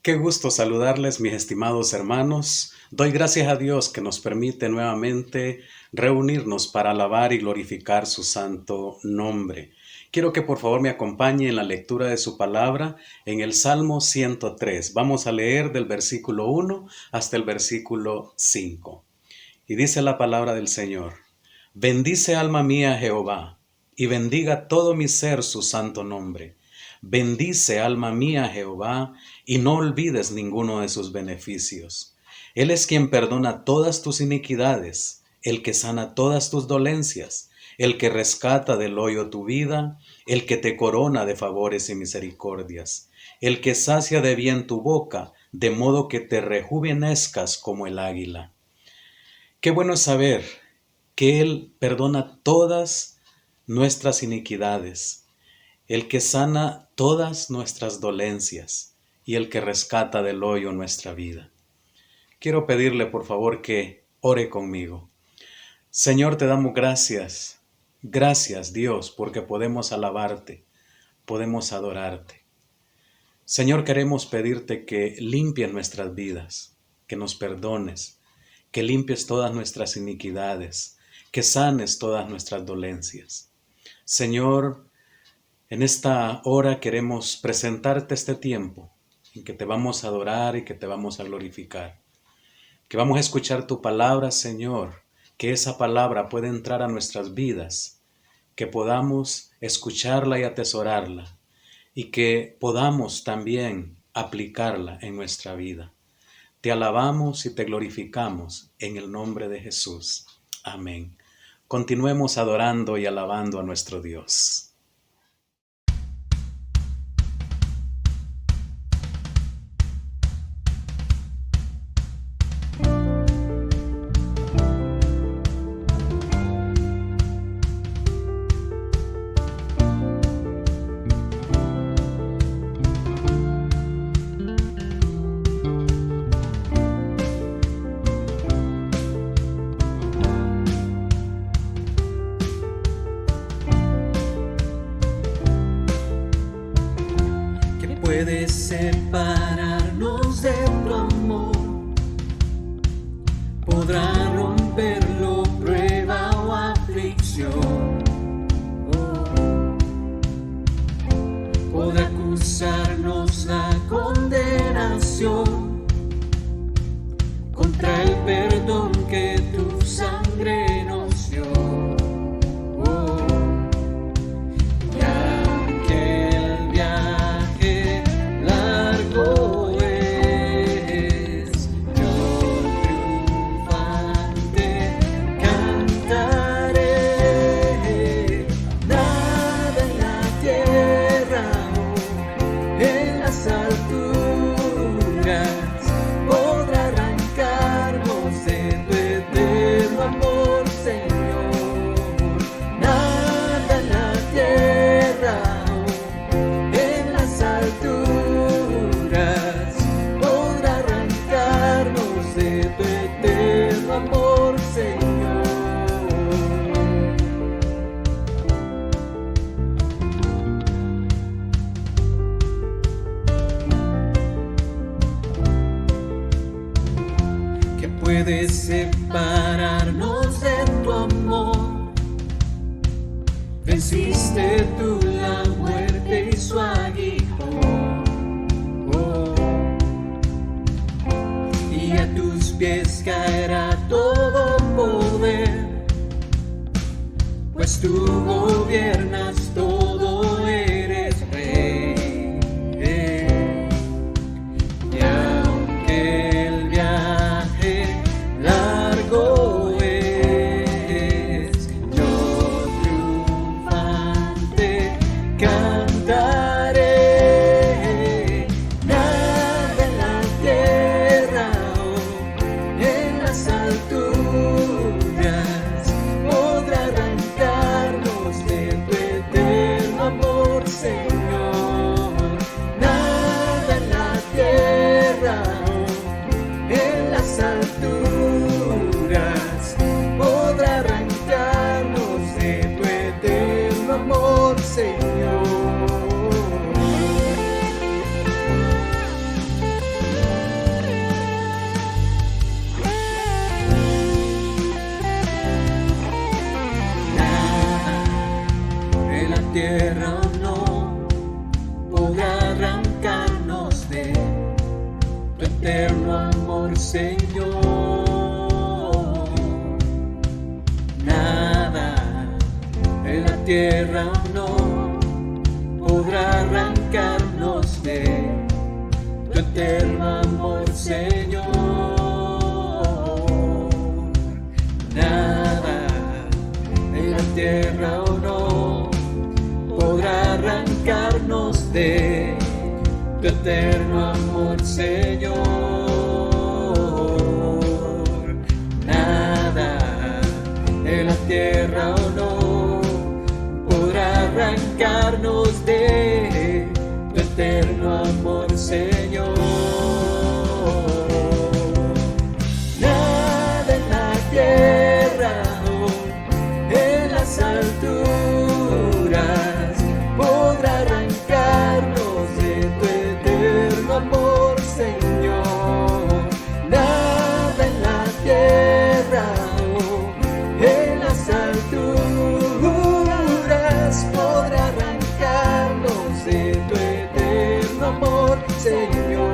Qué gusto saludarles, mis estimados hermanos. Doy gracias a Dios que nos permite nuevamente reunirnos para alabar y glorificar su santo nombre. Quiero que por favor me acompañe en la lectura de su palabra en el Salmo 103. Vamos a leer del versículo 1 hasta el versículo 5. Y dice la palabra del Señor: Bendice alma mía a Jehová, y bendiga todo mi ser su santo nombre. Bendice alma mía a Jehová, y no olvides ninguno de sus beneficios. Él es quien perdona todas tus iniquidades, el que sana todas tus dolencias, el que rescata del hoyo tu vida, el que te corona de favores y misericordias, el que sacia de bien tu boca, de modo que te rejuvenezcas como el águila. Qué bueno es saber que Él perdona todas nuestras iniquidades, el que sana todas nuestras dolencias y el que rescata del hoyo nuestra vida. Quiero pedirle por favor que ore conmigo. Señor, te damos gracias. Gracias, Dios, porque podemos alabarte, podemos adorarte. Señor, queremos pedirte que limpies nuestras vidas, que nos perdones, que limpies todas nuestras iniquidades, que sanes todas nuestras dolencias. Señor, en esta hora queremos presentarte este tiempo en que te vamos a adorar y que te vamos a glorificar. Que vamos a escuchar tu palabra, Señor, que esa palabra pueda entrar a nuestras vidas, que podamos escucharla y atesorarla y que podamos también aplicarla en nuestra vida. Te alabamos y te glorificamos en el nombre de Jesús. Amén. Continuemos adorando y alabando a nuestro Dios. Puedes separarnos de tu amor, podrá romperlo prueba o aflicción, podrá acusarnos la condenación contra el perdón que tu sangre nos dio. Puedes separarnos de tu amor, venciste tú la muerte y su aguijón, y a tus pies caerá todo poder, pues tú gobiernas todo, eres rey. Y aunque el viaje largo es, yo triunfante cantaré. Nada en la tierra o en las alturas podrá arrancarnos de tu eterno amor, Señor. Nada en la tierra o en las alturas podrá arrancarnos de tu eterno amor, Señor. tierra no podrá arrancarnos de tu eterno amor, Señor. Nada en la tierra no podrá arrancarnos de tu eterno amor, Señor. Nada en la tierra o no podrá arrancarnos de tu eterno amor, Señor. Nada en la tierra o no podrá arrancarnos de tu eterno amor, Señor. Nada en la tierra o en las alturas podrá arrancarnos de tu eterno amor, Señor. Nada en la tierra o en las alturas podrá arrancarnos de tu eterno amor, Señor.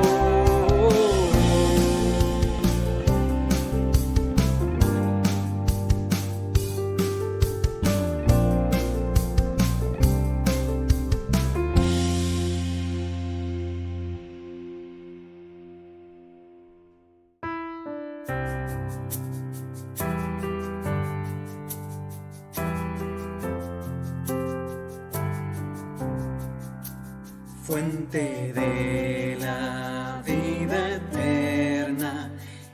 Fuente de la vida eterna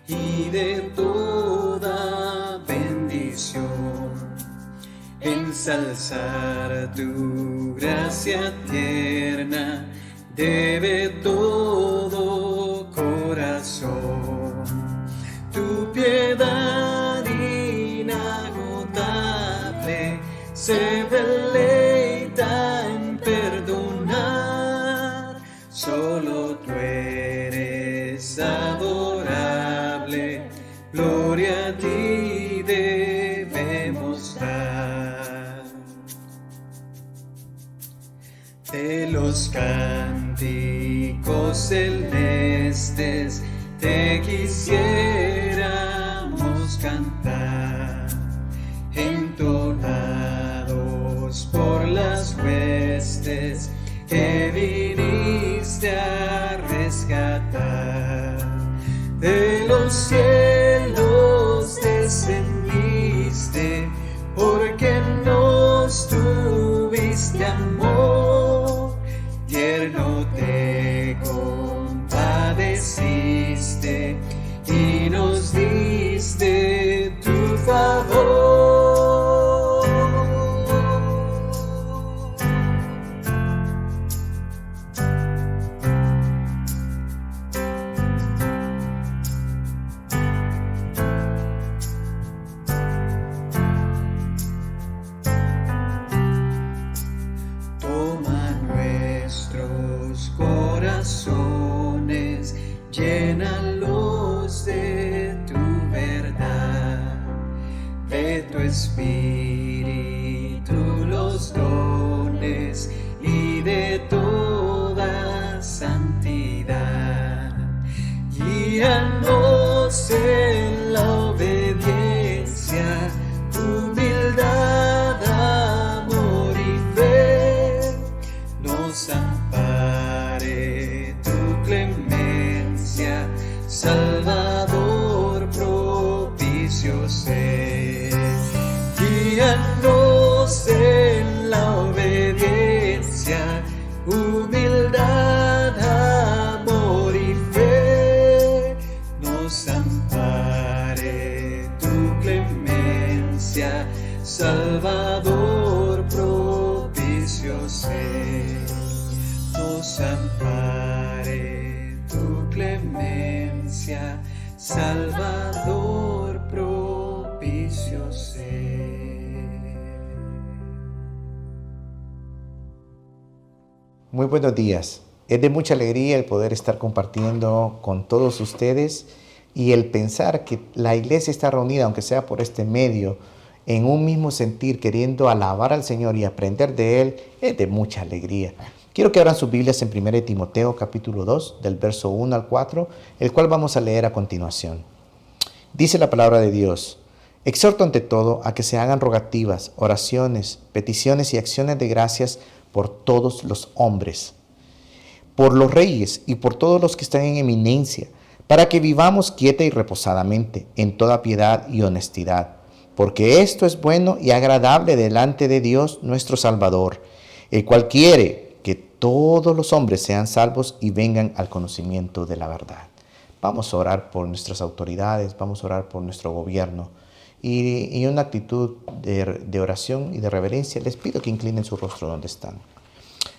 y de toda bendición, ensalzar tu gracia tierna debe todo corazón. Tu piedad inagotable se deleita en perdonar. Solo tú eres adorable, gloria a ti debemos dar. De los cánticos celestes te quisiéramos cantar, entonados por las huestes que viniste a rescatar. De los cielos descendiste, porque nos tuviste amor, tierno te compadeciste y nos diste tu favor. Corazones, llénalos de tu verdad, de tu espíritu los dones y de toda santidad. Guíanos en la obediencia, humildad, amor y fe. Nos ampare tu clemencia, Salvador propicio sé. Guíanos en la obediencia, humildad, amor y fe. Nos ampare tu clemencia, Salvador propicio sé. Nos ampare tu clemencia, Salvador propicio sé. Muy buenos días. Es de mucha alegría el poder estar compartiendo con todos ustedes y el pensar que la iglesia está reunida, aunque sea por este medio, en un mismo sentir, queriendo alabar al Señor y aprender de Él, es de mucha alegría. Quiero que abran sus Biblias en 1 Timoteo capítulo 2, del verso 1 al 4, el cual vamos a leer a continuación. Dice la palabra de Dios: exhorto ante todo a que se hagan rogativas, oraciones, peticiones y acciones de gracias por todos los hombres, por los reyes y por todos los que están en eminencia, para que vivamos quieta y reposadamente en toda piedad y honestidad, porque esto es bueno y agradable delante de Dios nuestro Salvador, el cual quiere que todos los hombres sean salvos y vengan al conocimiento de la verdad. Vamos a orar por nuestras autoridades, vamos a orar por nuestro gobierno, y en una actitud de oración y de reverencia les pido que inclinen su rostro donde están.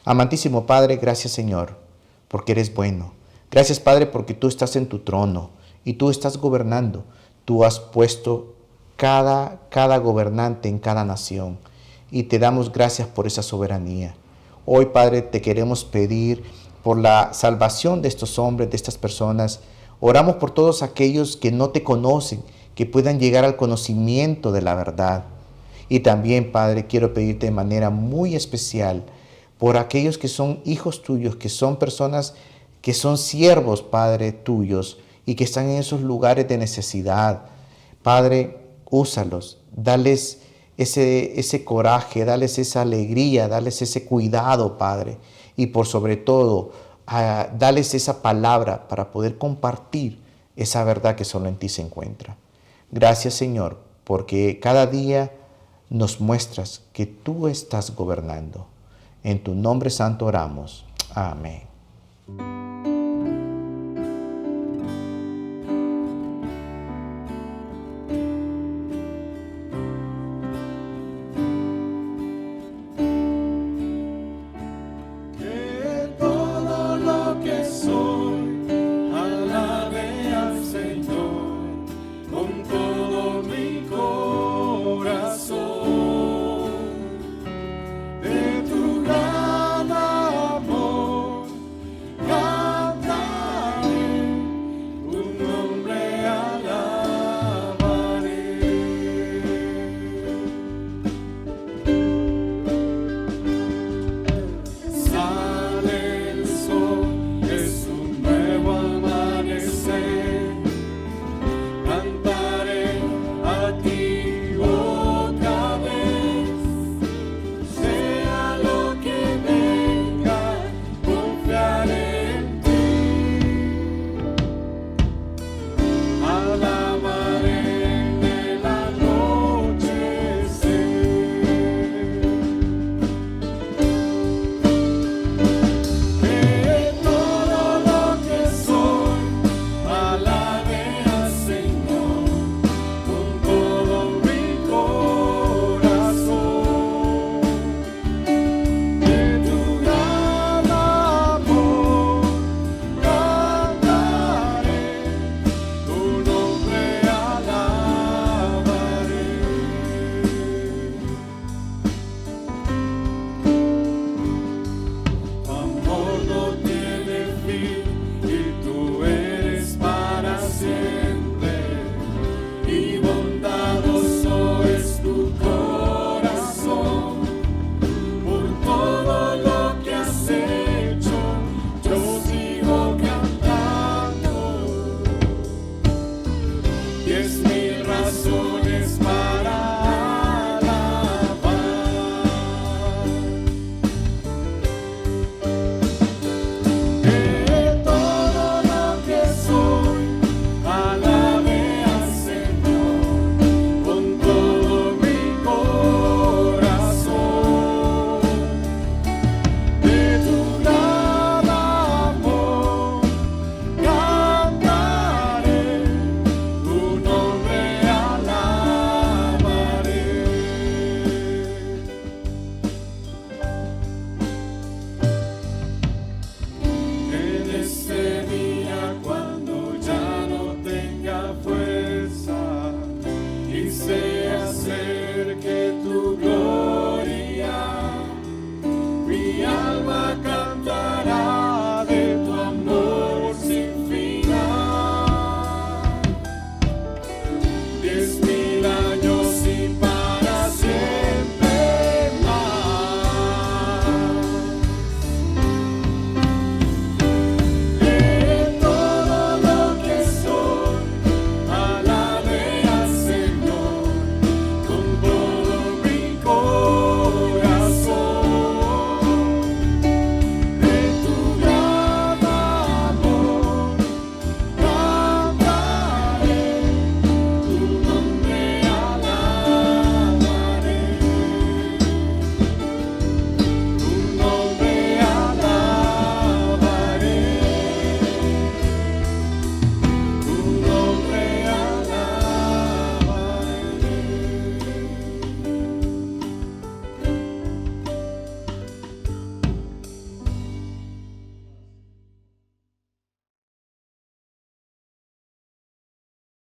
Amantísimo Padre, gracias Señor, porque eres bueno. Gracias Padre, porque tú estás en tu trono y tú estás gobernando. Tú has puesto cada gobernante en cada nación y te damos gracias por esa soberanía. Hoy Padre te queremos pedir por la salvación de estos hombres, de estas personas. Oramos por todos aquellos que no te conocen, que puedan llegar al conocimiento de la verdad. Y también, Padre, quiero pedirte de manera muy especial por aquellos que son hijos tuyos, que son personas que son siervos, Padre, tuyos, y que están en esos lugares de necesidad. Padre, úsalos, dales ese coraje, dales esa alegría, dales ese cuidado, Padre. Y por sobre todo, dales esa palabra para poder compartir esa verdad que solo en ti se encuentra. Gracias, Señor, porque cada día nos muestras que tú estás gobernando. En tu nombre santo oramos. Amén. Que todo lo que soy alabe al Señor con todo mi corazón. De tu gran amor,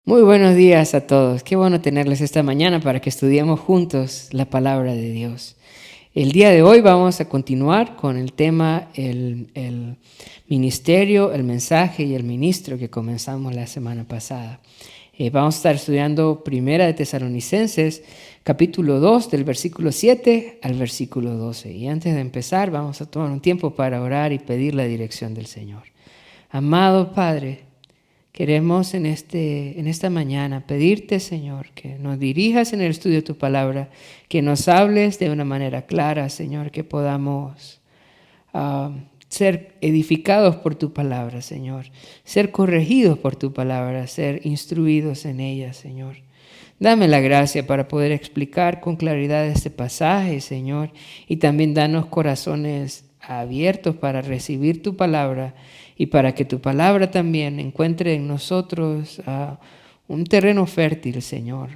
Muy buenos días a todos. Qué bueno tenerles esta mañana para que estudiemos juntos la palabra de Dios. El día de hoy vamos a continuar con el tema el ministerio, el mensaje y el ministro que comenzamos la semana pasada. Vamos a estar estudiando Primera de Tesalonicenses, capítulo 2, del versículo 7 al versículo 12. Y antes de empezar, vamos a tomar un tiempo para orar y pedir la dirección del Señor. Amado Padre, queremos en esta mañana pedirte, Señor, que nos dirijas en el estudio de tu palabra, que nos hables de una manera clara, Señor, que podamos ser edificados por tu palabra, Señor, ser corregidos por tu palabra, ser instruidos en ella, Señor. Dame la gracia para poder explicar con claridad este pasaje, Señor, y también danos corazones abiertos para recibir tu palabra y para que tu palabra también encuentre en nosotros un terreno fértil, Señor,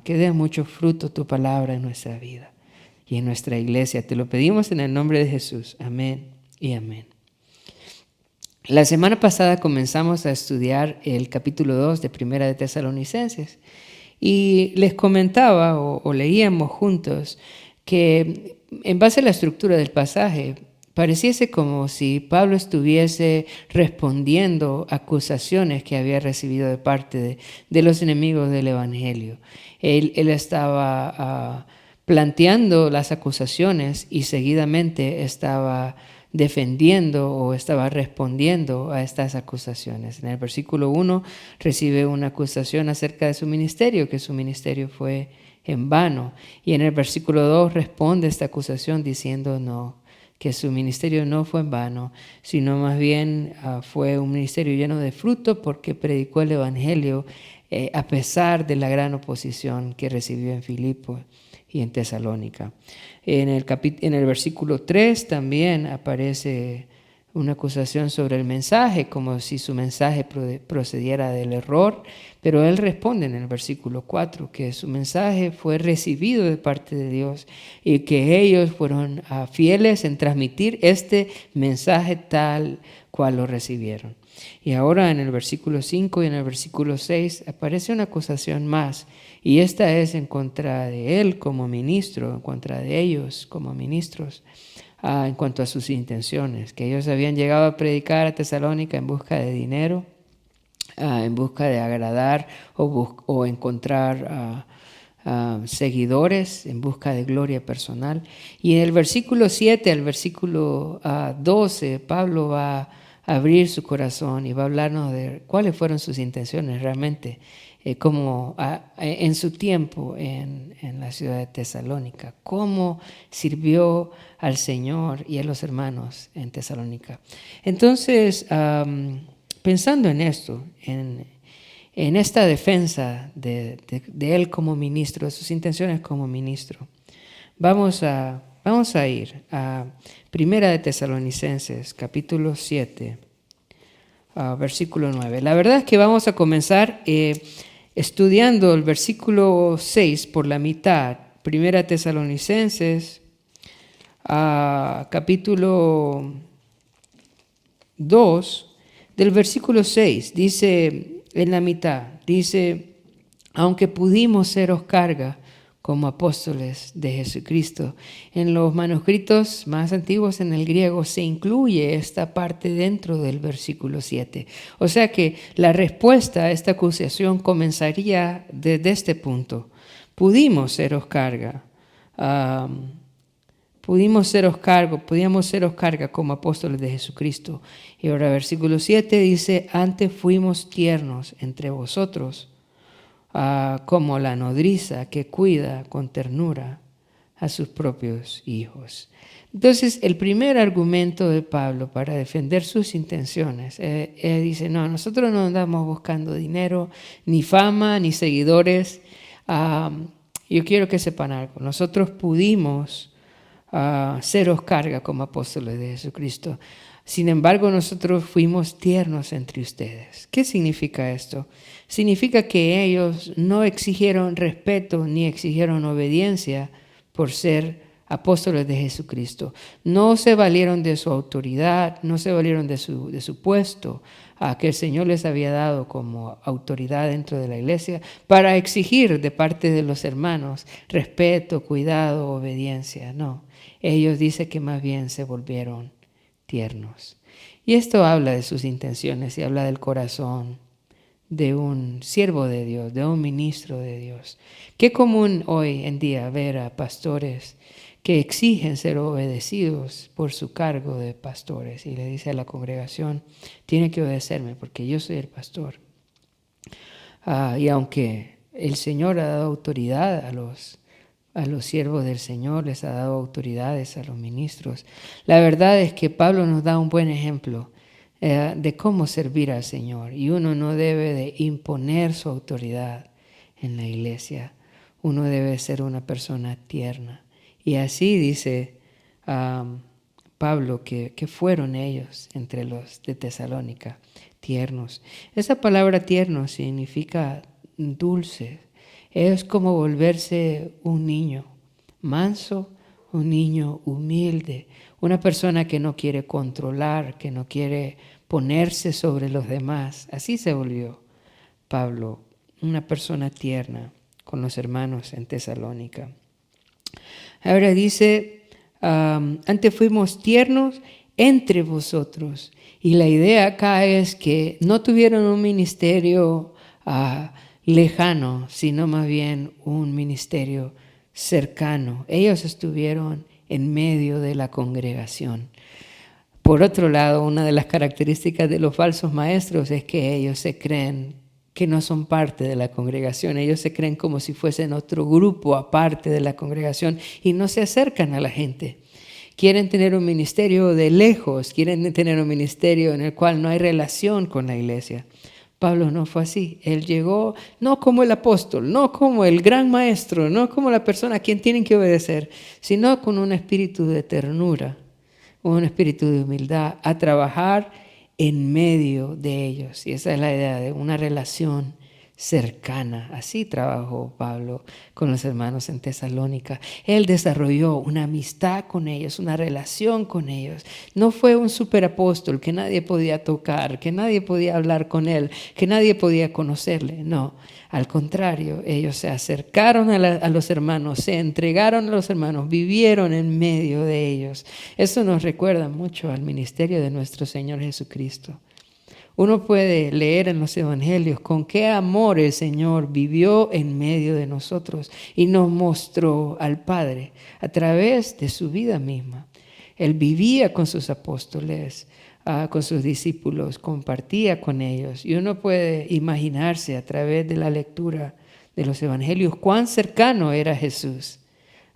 que dé mucho fruto tu palabra en nuestra vida y en nuestra iglesia. Te lo pedimos en el nombre de Jesús. Amén y amén. La semana pasada comenzamos a estudiar el capítulo 2 de Primera de Tesalonicenses y les comentaba o leíamos juntos que en base a la estructura del pasaje pareciese como si Pablo estuviese respondiendo acusaciones que había recibido de parte de los enemigos del Evangelio. Él estaba planteando las acusaciones y seguidamente estaba defendiendo o estaba respondiendo a estas acusaciones. En el versículo 1 recibe una acusación acerca de su ministerio, que su ministerio fue en vano. Y en el versículo 2 responde esta acusación diciendo no, que su ministerio no fue en vano, sino más bien fue un ministerio lleno de fruto porque predicó el Evangelio a pesar de la gran oposición que recibió en Filipo y en Tesalónica. En el versículo 3 también aparece una acusación sobre el mensaje, como si su mensaje procediera del error, pero él responde en el versículo 4 que su mensaje fue recibido de parte de Dios y que ellos fueron fieles en transmitir este mensaje tal cual lo recibieron. Y ahora en el versículo 5 y en el versículo 6 aparece una acusación más, y esta es en contra de él como ministro, en contra de ellos como ministros, en cuanto a sus intenciones, que ellos habían llegado a predicar a Tesalónica en busca de dinero, en busca de agradar o encontrar seguidores, en busca de gloria personal. Y en el versículo 7 al versículo 12, Pablo va a abrir su corazón y va a hablarnos de cuáles fueron sus intenciones realmente, como en su tiempo en la ciudad de Tesalónica, cómo sirvió al Señor y a los hermanos en Tesalónica. Entonces, pensando en esto, en esta defensa de él como ministro, de sus intenciones como ministro, vamos a ir a Primera de Tesalonicenses, capítulo 7, versículo 9. La verdad es que vamos a comenzar estudiando el versículo 6 por la mitad. Primera de Tesalonicenses, capítulo 2, del versículo 6, dice en la mitad, dice, aunque pudimos seros carga como apóstoles de Jesucristo. En los manuscritos más antiguos en el griego se incluye esta parte dentro del versículo 7. O sea que la respuesta a esta acusación comenzaría desde este punto. Pudimos seros carga. Podíamos seros carga como apóstoles de Jesucristo. Y ahora versículo 7 dice, antes fuimos tiernos entre vosotros, como la nodriza que cuida con ternura a sus propios hijos. Entonces, el primer argumento de Pablo para defender sus intenciones, él dice, no, nosotros no andamos buscando dinero, ni fama, ni seguidores. Yo quiero que sepan algo, nosotros pudimos seros carga como apóstoles de Jesucristo. Sin embargo, nosotros fuimos tiernos entre ustedes. ¿Qué significa esto? Significa que ellos no exigieron respeto ni exigieron obediencia por ser apóstoles de Jesucristo. No se valieron de su autoridad, no se valieron de su puesto que el Señor les había dado como autoridad dentro de la iglesia para exigir de parte de los hermanos respeto, cuidado, obediencia. No, ellos dicen que más bien se volvieron tiernos. Y esto habla de sus intenciones y habla del corazón de un siervo de Dios, de un ministro de Dios. Qué común hoy en día ver a pastores que exigen ser obedecidos por su cargo de pastores y le dice a la congregación, tiene que obedecerme porque yo soy el pastor. Y aunque el Señor ha dado autoridad a los siervos del Señor, les ha dado autoridades a los ministros, la verdad es que Pablo nos da un buen ejemplo de cómo servir al Señor, y uno no debe de imponer su autoridad en la iglesia, uno debe ser una persona tierna. Y así dice Pablo que fueron ellos entre los de Tesalónica, tiernos. Esa palabra tierno significa dulce, es como volverse un niño manso, un niño humilde, una persona que no quiere controlar, que no quiere ponerse sobre los demás. Así se volvió Pablo, una persona tierna con los hermanos en Tesalónica. Ahora dice, antes fuimos tiernos entre vosotros. Y la idea acá es que no tuvieron un ministerio lejano, sino más bien un ministerio cercano. Ellos estuvieron en medio de la congregación. Por otro lado, una de las características de los falsos maestros es que ellos se creen que no son parte de la congregación. Ellos se creen como si fuesen otro grupo aparte de la congregación y no se acercan a la gente. Quieren tener un ministerio de lejos, quieren tener un ministerio en el cual no hay relación con la iglesia. Pablo no fue así. Él llegó no como el apóstol, no como el gran maestro, no como la persona a quien tienen que obedecer, sino con un espíritu de ternura, un espíritu de humildad, a trabajar en medio de ellos. Y esa es la idea de una relación cercana. Así trabajó Pablo con los hermanos en Tesalónica. Él desarrolló una amistad con ellos, una relación con ellos. No fue un superapóstol que nadie podía tocar, que nadie podía hablar con él, que nadie podía conocerle. No, al contrario, ellos se acercaron a los hermanos, se entregaron a los hermanos, vivieron en medio de ellos. Eso nos recuerda mucho al ministerio de nuestro Señor Jesucristo. Uno puede leer en los evangelios con qué amor el Señor vivió en medio de nosotros y nos mostró al Padre a través de su vida misma. Él vivía con sus apóstoles, con sus discípulos, compartía con ellos. Y uno puede imaginarse a través de la lectura de los evangelios cuán cercano era Jesús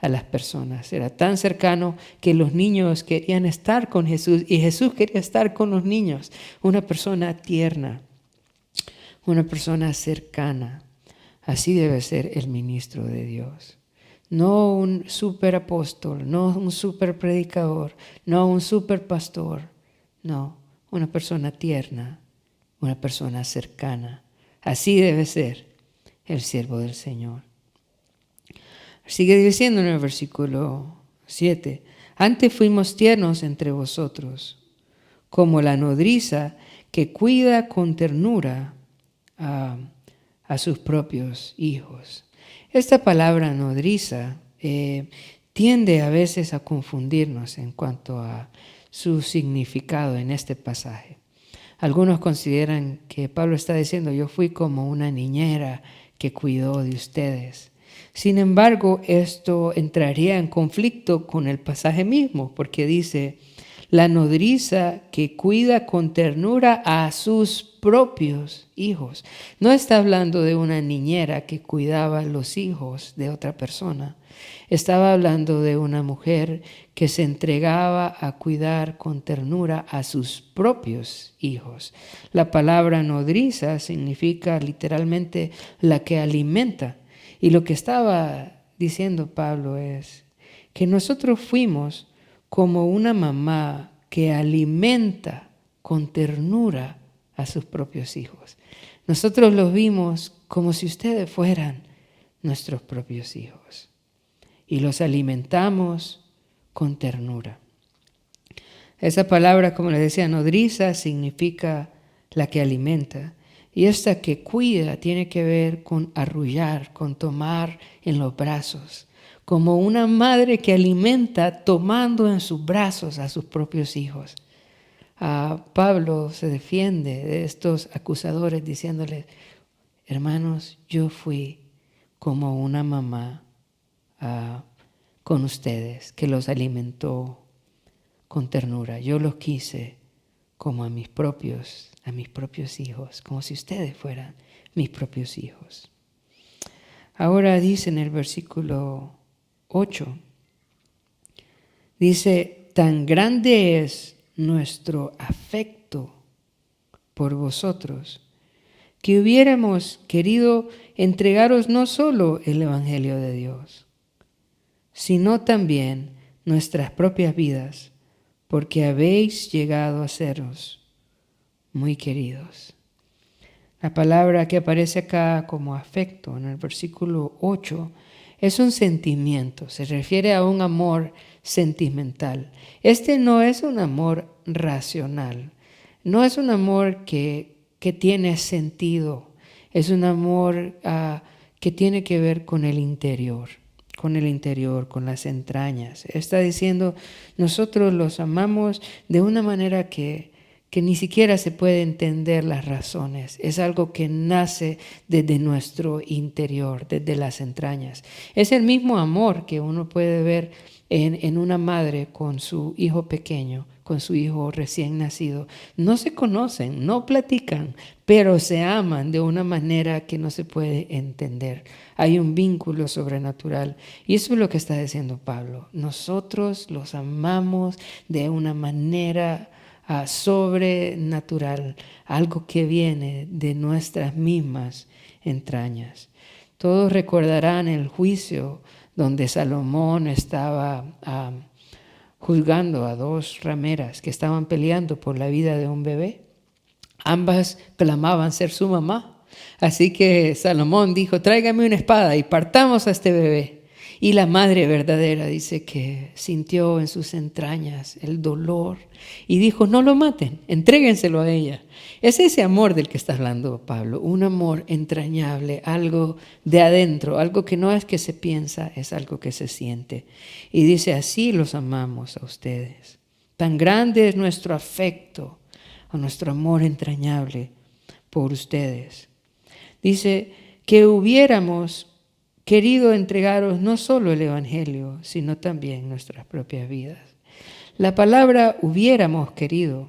a las personas. Era tan cercano que los niños querían estar con Jesús y Jesús quería estar con los niños. Una persona tierna, una persona cercana. Así debe ser el ministro de Dios. No un superapóstol, no un superpredicador, no un superpastor. No, una persona tierna, una persona cercana. Así debe ser el siervo del Señor. Sigue diciendo en el versículo 7, antes fuimos tiernos entre vosotros, como la nodriza que cuida con ternura a sus propios hijos. Esta palabra nodriza tiende a veces a confundirnos en cuanto a su significado en este pasaje. Algunos consideran que Pablo está diciendo, yo fui como una niñera que cuidó de ustedes. Sin embargo, esto entraría en conflicto con el pasaje mismo, porque dice, la nodriza que cuida con ternura a sus propios hijos. No está hablando de una niñera que cuidaba los hijos de otra persona. Estaba hablando de una mujer que se entregaba a cuidar con ternura a sus propios hijos. La palabra nodriza significa literalmente la que alimenta. Y lo que estaba diciendo Pablo es que nosotros fuimos como una mamá que alimenta con ternura a sus propios hijos. Nosotros los vimos como si ustedes fueran nuestros propios hijos. y los alimentamos con ternura. Esa palabra, como les decía, nodriza significa la que alimenta. Y esta que cuida tiene que ver con arrullar, con tomar en los brazos. Como una madre que alimenta tomando en sus brazos a sus propios hijos. Pablo se defiende de estos acusadores diciéndoles, hermanos, yo fui como una mamá con ustedes que los alimentó con ternura. Yo los quise como a mis propios hijos, como si ustedes fueran mis propios hijos. Ahora dice en el versículo 8, dice, tan grande es nuestro afecto por vosotros, que hubiéramos querido entregaros no solo el Evangelio de Dios, sino también nuestras propias vidas, porque habéis llegado a seros muy queridos. La palabra que aparece acá como afecto en el versículo 8 es un sentimiento, se refiere a un amor sentimental. Este no es un amor racional, no es un amor que tiene sentido, es un amor que tiene que ver con el interior, con las entrañas. Está diciendo, nosotros los amamos de una manera que ni siquiera se puede entender las razones. Es algo que nace desde nuestro interior, desde las entrañas. Es el mismo amor que uno puede ver en una madre con su hijo pequeño, con su hijo recién nacido. No se conocen, no platican, pero se aman de una manera que no se puede entender. Hay un vínculo sobrenatural y eso es lo que está diciendo Pablo. Nosotros los amamos de una manera sobrenatural, algo que viene de nuestras mismas entrañas. Todos recordarán el juicio donde Salomón estaba juzgando a dos rameras que estaban peleando por la vida de un bebé. Ambas clamaban ser su mamá. Así que Salomón dijo, tráigame una espada y partamos a este bebé. Y la madre verdadera dice que sintió en sus entrañas el dolor y dijo, no lo maten, entréguenselo a ella. Es ese amor del que está hablando Pablo, un amor entrañable, algo de adentro, algo que no es que se piensa, es algo que se siente. Y dice, así los amamos a ustedes. Tan grande es nuestro afecto o nuestro amor entrañable por ustedes. Dice que hubiéramos querido entregaros no solo el Evangelio, sino también nuestras propias vidas. La palabra hubiéramos querido,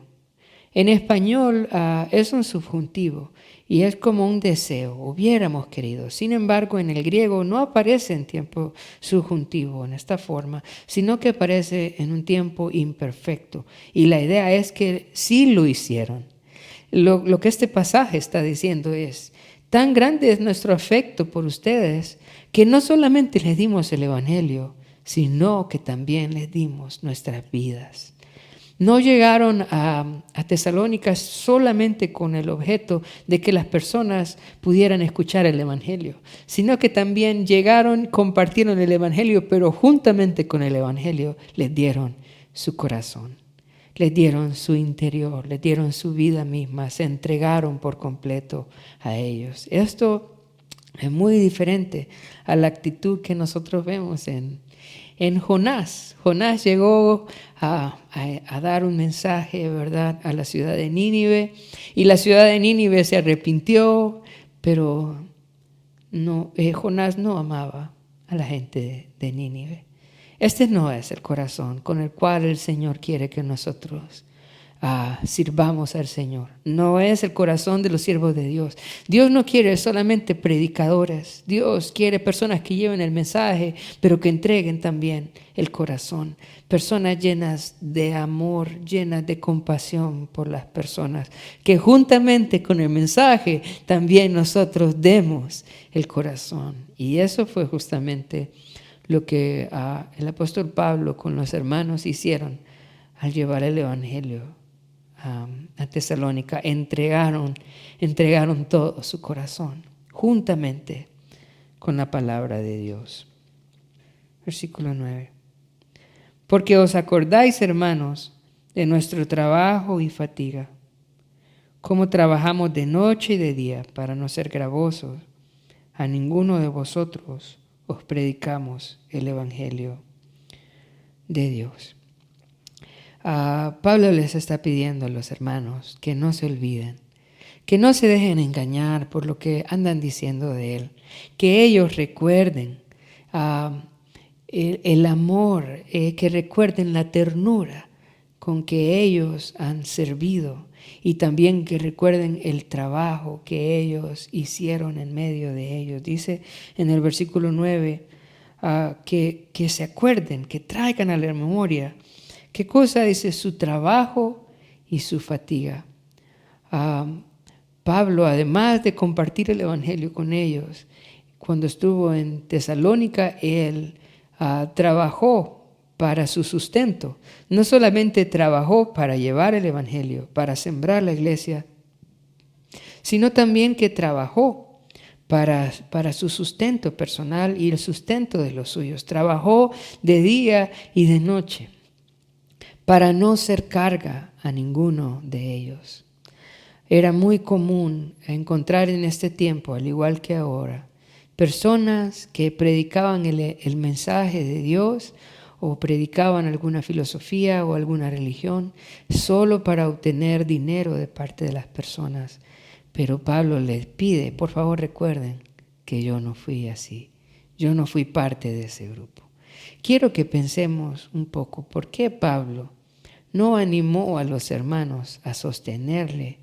en español es un subjuntivo y es como un deseo, hubiéramos querido. Sin embargo, en el griego no aparece en tiempo subjuntivo en esta forma, sino que aparece en un tiempo imperfecto. Y la idea es que sí lo hicieron. Lo que este pasaje está diciendo es, tan grande es nuestro afecto por ustedes que no solamente les dimos el Evangelio, sino que también les dimos nuestras vidas. No llegaron a Tesalónica solamente con el objeto de que las personas pudieran escuchar el Evangelio, sino que también llegaron, compartieron el Evangelio, pero juntamente con el Evangelio les dieron su corazón. Les dieron su interior, les dieron su vida misma, se entregaron por completo a ellos. Esto es muy diferente a la actitud que nosotros vemos en Jonás. Jonás llegó a dar un mensaje, ¿verdad?, a la ciudad de Nínive, y la ciudad de Nínive se arrepintió, pero Jonás no amaba a la gente de Nínive. Este no es el corazón con el cual el Señor quiere que nosotros sirvamos al Señor. No es el corazón de los siervos de Dios. Dios no quiere solamente predicadores. Dios quiere personas que lleven el mensaje, pero que entreguen también el corazón. Personas llenas de amor, llenas de compasión por las personas. Que juntamente con el mensaje también nosotros demos el corazón. Y eso fue justamente lo que el apóstol Pablo con los hermanos hicieron al llevar el Evangelio a Tesalónica. Entregaron todo su corazón juntamente con la palabra de Dios. Versículo 9. Porque os acordáis, hermanos, de nuestro trabajo y fatiga, cómo trabajamos de noche y de día para no ser gravosos. A ninguno de vosotros os predicamos el Evangelio de Dios. Pablo les está pidiendo a los hermanos que no se olviden, que no se dejen engañar por lo que andan diciendo de él, que ellos recuerden el amor, que recuerden la ternura con que ellos han servido y también que recuerden el trabajo que ellos hicieron en medio de ellos. Dice en el versículo 9 que se acuerden, que traigan a la memoria. ¿Qué cosa? Dice su trabajo y su fatiga. Pablo, además de compartir el Evangelio con ellos, cuando estuvo en Tesalónica, él trabajó para su sustento. No solamente trabajó para llevar el Evangelio, para sembrar la iglesia, sino también que trabajó para su sustento personal y el sustento de los suyos. Trabajó de día y de noche para no ser carga a ninguno de ellos. Era muy común encontrar en este tiempo, al igual que ahora, personas que predicaban el mensaje de Dios o predicaban alguna filosofía o alguna religión solo para obtener dinero de parte de las personas. Pero Pablo les pide, por favor recuerden que yo no fui así. Yo no fui parte de ese grupo. Quiero que pensemos un poco por qué Pablo no animó a los hermanos a sostenerle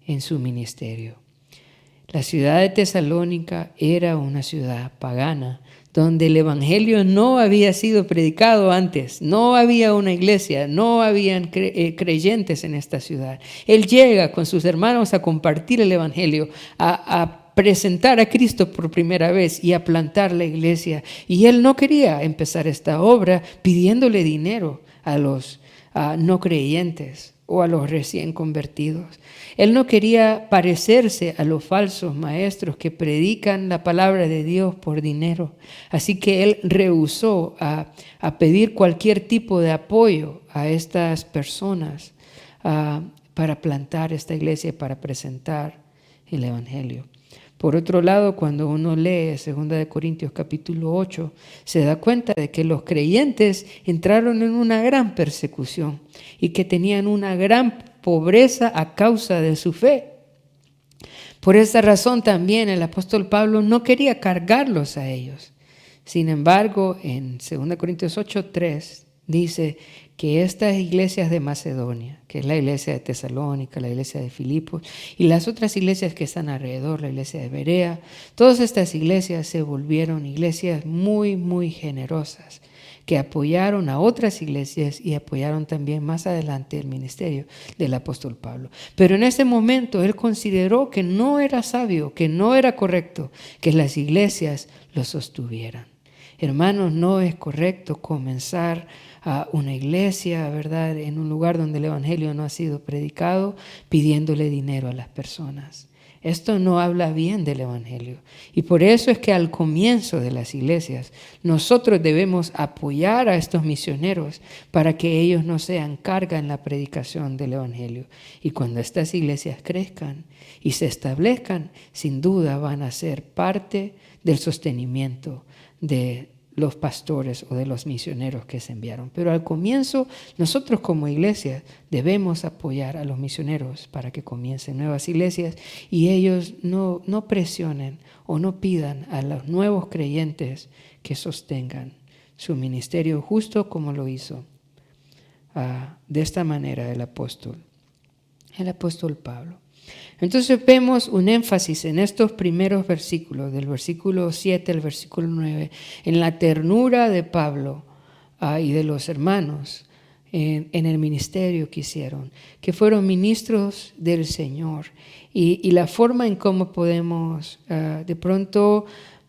en su ministerio. La ciudad de Tesalónica era una ciudad pagana, donde el Evangelio no había sido predicado antes, no había una iglesia, no habían creyentes en esta ciudad. Él llega con sus hermanos a compartir el Evangelio, a presentar a Cristo por primera vez y a plantar la iglesia. Y él no quería empezar esta obra pidiéndole dinero a los no creyentes o a los recién convertidos. Él no quería parecerse a los falsos maestros que predican la palabra de Dios por dinero. Así que él rehusó a pedir cualquier tipo de apoyo a estas personas para plantar esta iglesia y para presentar el Evangelio. Por otro lado, cuando uno lee 2 Corintios capítulo 8, se da cuenta de que los creyentes entraron en una gran persecución y que tenían una gran pobreza a causa de su fe. Por esa razón también el apóstol Pablo no quería cargarlos a ellos. Sin embargo, en 2 Corintios 8:3 dice que estas iglesias de Macedonia, que es la iglesia de Tesalónica, la iglesia de Filipos y las otras iglesias que están alrededor, la iglesia de Berea, todas estas iglesias se volvieron iglesias muy, muy generosas, que apoyaron a otras iglesias y apoyaron también más adelante el ministerio del apóstol Pablo. Pero en ese momento él consideró que no era sabio, que no era correcto que las iglesias lo sostuvieran. Hermanos, no es correcto comenzar a una iglesia, ¿verdad?, en un lugar donde el evangelio no ha sido predicado, pidiéndole dinero a las personas. Esto no habla bien del evangelio. Y por eso es que al comienzo de las iglesias nosotros debemos apoyar a estos misioneros para que ellos no sean carga en la predicación del evangelio. Y cuando estas iglesias crezcan y se establezcan, sin duda van a ser parte del sostenimiento de los pastores o de los misioneros que se enviaron. Pero al comienzo, nosotros como iglesia debemos apoyar a los misioneros para que comiencen nuevas iglesias y ellos no presionen o no pidan a los nuevos creyentes que sostengan su ministerio, justo como lo hizo de esta manera el apóstol Pablo. Entonces vemos un énfasis en estos primeros versículos, del versículo 7 al versículo 9, en la ternura de Pablo y de los hermanos en el ministerio que hicieron, que fueron ministros del Señor. Y la forma en cómo podemos de pronto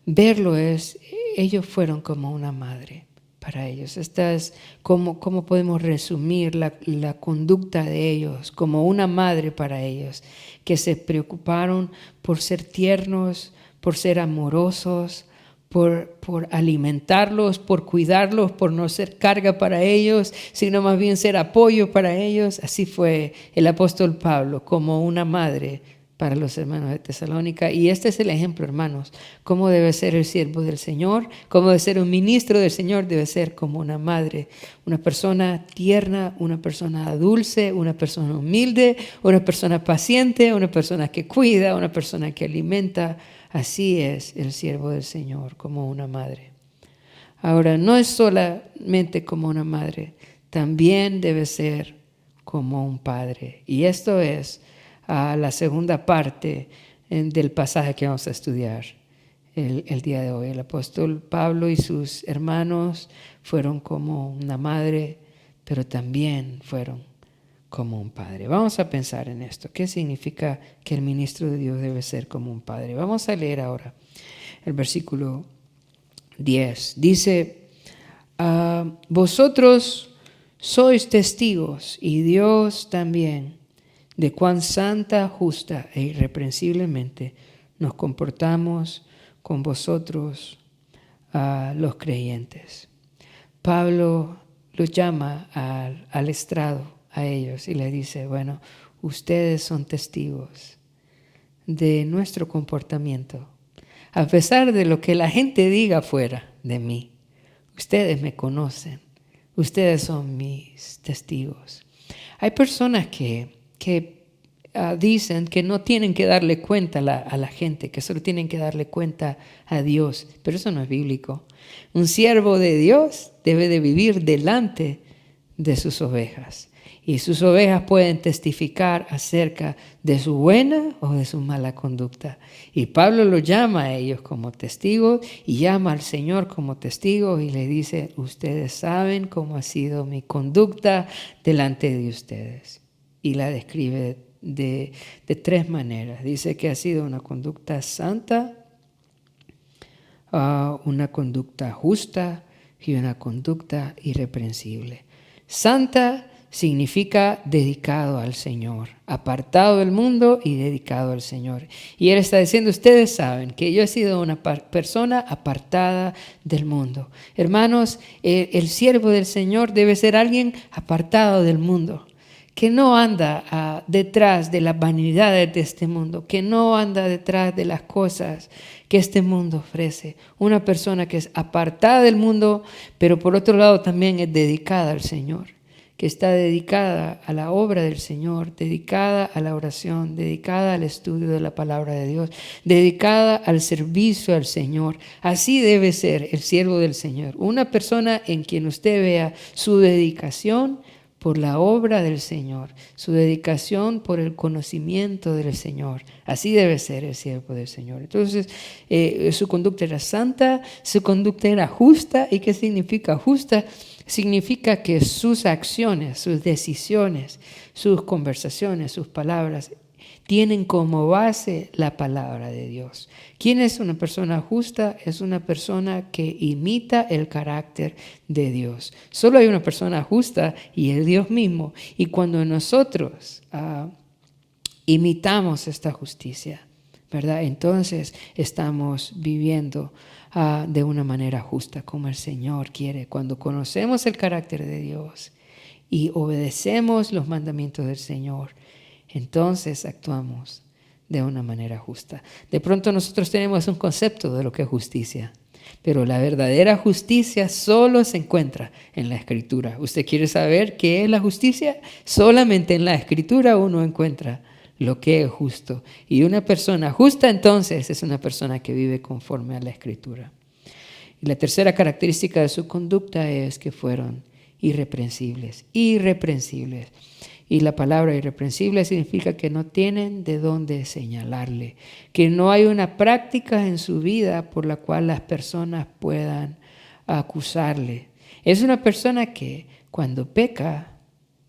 verlo es, ellos fueron como una madre para ellos. Esta es cómo podemos resumir la conducta de ellos, como una madre para ellos, que se preocuparon por ser tiernos, por ser amorosos, por alimentarlos, por cuidarlos, por no ser carga para ellos, sino más bien ser apoyo para ellos. Así fue el apóstol Pablo, como una madre para los hermanos de Tesalónica. Y este es el ejemplo, hermanos, cómo debe ser el siervo del Señor, cómo debe ser un ministro del Señor, debe ser como una madre, una persona tierna, una persona dulce, una persona humilde, una persona paciente, una persona que cuida, una persona que alimenta. Así es el siervo del Señor, como una madre. Ahora, no es solamente como una madre, también debe ser como un padre. Y esto es la segunda parte del pasaje que vamos a estudiar el día de hoy. El apóstol Pablo y sus hermanos fueron como una madre, pero también fueron como un padre. Vamos a pensar en esto. ¿Qué significa que el ministro de Dios debe ser como un padre? Vamos a leer ahora el versículo 10. Dice, vosotros sois testigos, y Dios también, de cuán santa, justa e irreprensiblemente nos comportamos con vosotros, los creyentes. Pablo los llama al estrado a ellos y les dice, bueno, ustedes son testigos de nuestro comportamiento. A pesar de lo que la gente diga fuera de mí, ustedes me conocen, ustedes son mis testigos. Hay personas que dicen que no tienen que darle cuenta a la gente, que solo tienen que darle cuenta a Dios, pero eso no es bíblico. Un siervo de Dios debe de vivir delante de sus ovejas, y sus ovejas pueden testificar acerca de su buena o de su mala conducta. Y Pablo los llama a ellos como testigos y llama al Señor como testigo y le dice, ustedes saben cómo ha sido mi conducta delante de ustedes. Y la describe de tres maneras. Dice que ha sido una conducta santa, una conducta justa y una conducta irreprensible. Santa significa dedicado al Señor, apartado del mundo y dedicado al Señor. Y Él está diciendo, ustedes saben que yo he sido una persona apartada del mundo. Hermanos, el siervo del Señor debe ser alguien apartado del mundo, que no anda detrás de las vanidades de este mundo, que no anda detrás de las cosas que este mundo ofrece. Una persona que es apartada del mundo, pero por otro lado también es dedicada al Señor, que está dedicada a la obra del Señor, dedicada a la oración, dedicada al estudio de la palabra de Dios, dedicada al servicio al Señor. Así debe ser el siervo del Señor, una persona en quien usted vea su dedicación por la obra del Señor, su dedicación por el conocimiento del Señor. Así debe ser el siervo del Señor. Entonces, su conducta era santa, su conducta era justa. ¿Y qué significa justa? Significa que sus acciones, sus decisiones, sus conversaciones, sus palabras tienen como base la palabra de Dios. ¿Quién es una persona justa? Es una persona que imita el carácter de Dios. Solo hay una persona justa y es Dios mismo. Y cuando nosotros imitamos esta justicia, ¿verdad? Entonces estamos viviendo de una manera justa como el Señor quiere. Cuando conocemos el carácter de Dios y obedecemos los mandamientos del Señor, entonces actuamos de una manera justa. De pronto nosotros tenemos un concepto de lo que es justicia, pero la verdadera justicia solo se encuentra en la Escritura. ¿Usted quiere saber qué es la justicia? Solamente en la Escritura uno encuentra lo que es justo. Y una persona justa entonces es una persona que vive conforme a la Escritura. Y la tercera característica de su conducta es que fueron irreprensibles. Irreprensibles. Y la palabra irreprensible significa que no tienen de dónde señalarle, que no hay una práctica en su vida por la cual las personas puedan acusarle. Es una persona que cuando peca,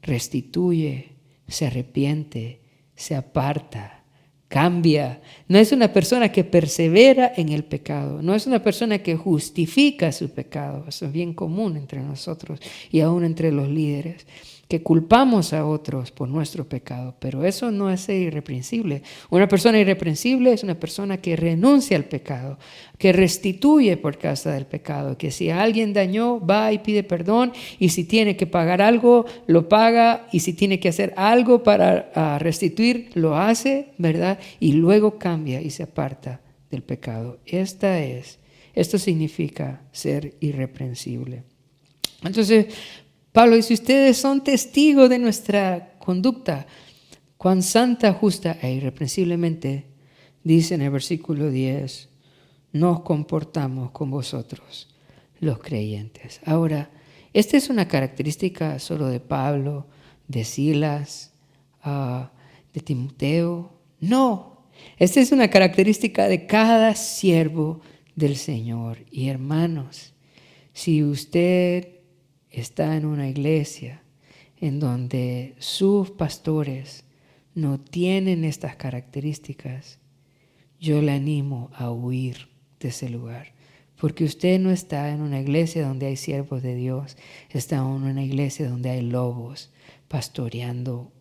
restituye, se arrepiente, se aparta, cambia. No es una persona que persevera en el pecado, no es una persona que justifica su pecado. Eso es bien común entre nosotros y aún entre los líderes. que culpamos a otros por nuestro pecado, pero eso no es ser irreprensible. Una persona irreprensible es una persona que renuncia al pecado, que restituye por causa del pecado, que si a alguien dañó, va y pide perdón, y si tiene que pagar algo, lo paga, y si tiene que hacer algo para restituir, lo hace, ¿verdad? Y luego cambia y se aparta del pecado. Esto significa ser irreprensible. Entonces, Pablo dice, ustedes son testigos de nuestra conducta, cuán santa, justa e irreprensiblemente, dice en el versículo 10, nos comportamos con vosotros, los creyentes. Ahora, esta es una característica solo de Pablo, de Silas, de Timoteo. No, esta es una característica de cada siervo del Señor. Y hermanos, si usted está en una iglesia en donde sus pastores no tienen estas características, yo le animo a huir de ese lugar. Porque usted no está en una iglesia donde hay siervos de Dios, está en una iglesia donde hay lobos pastoreando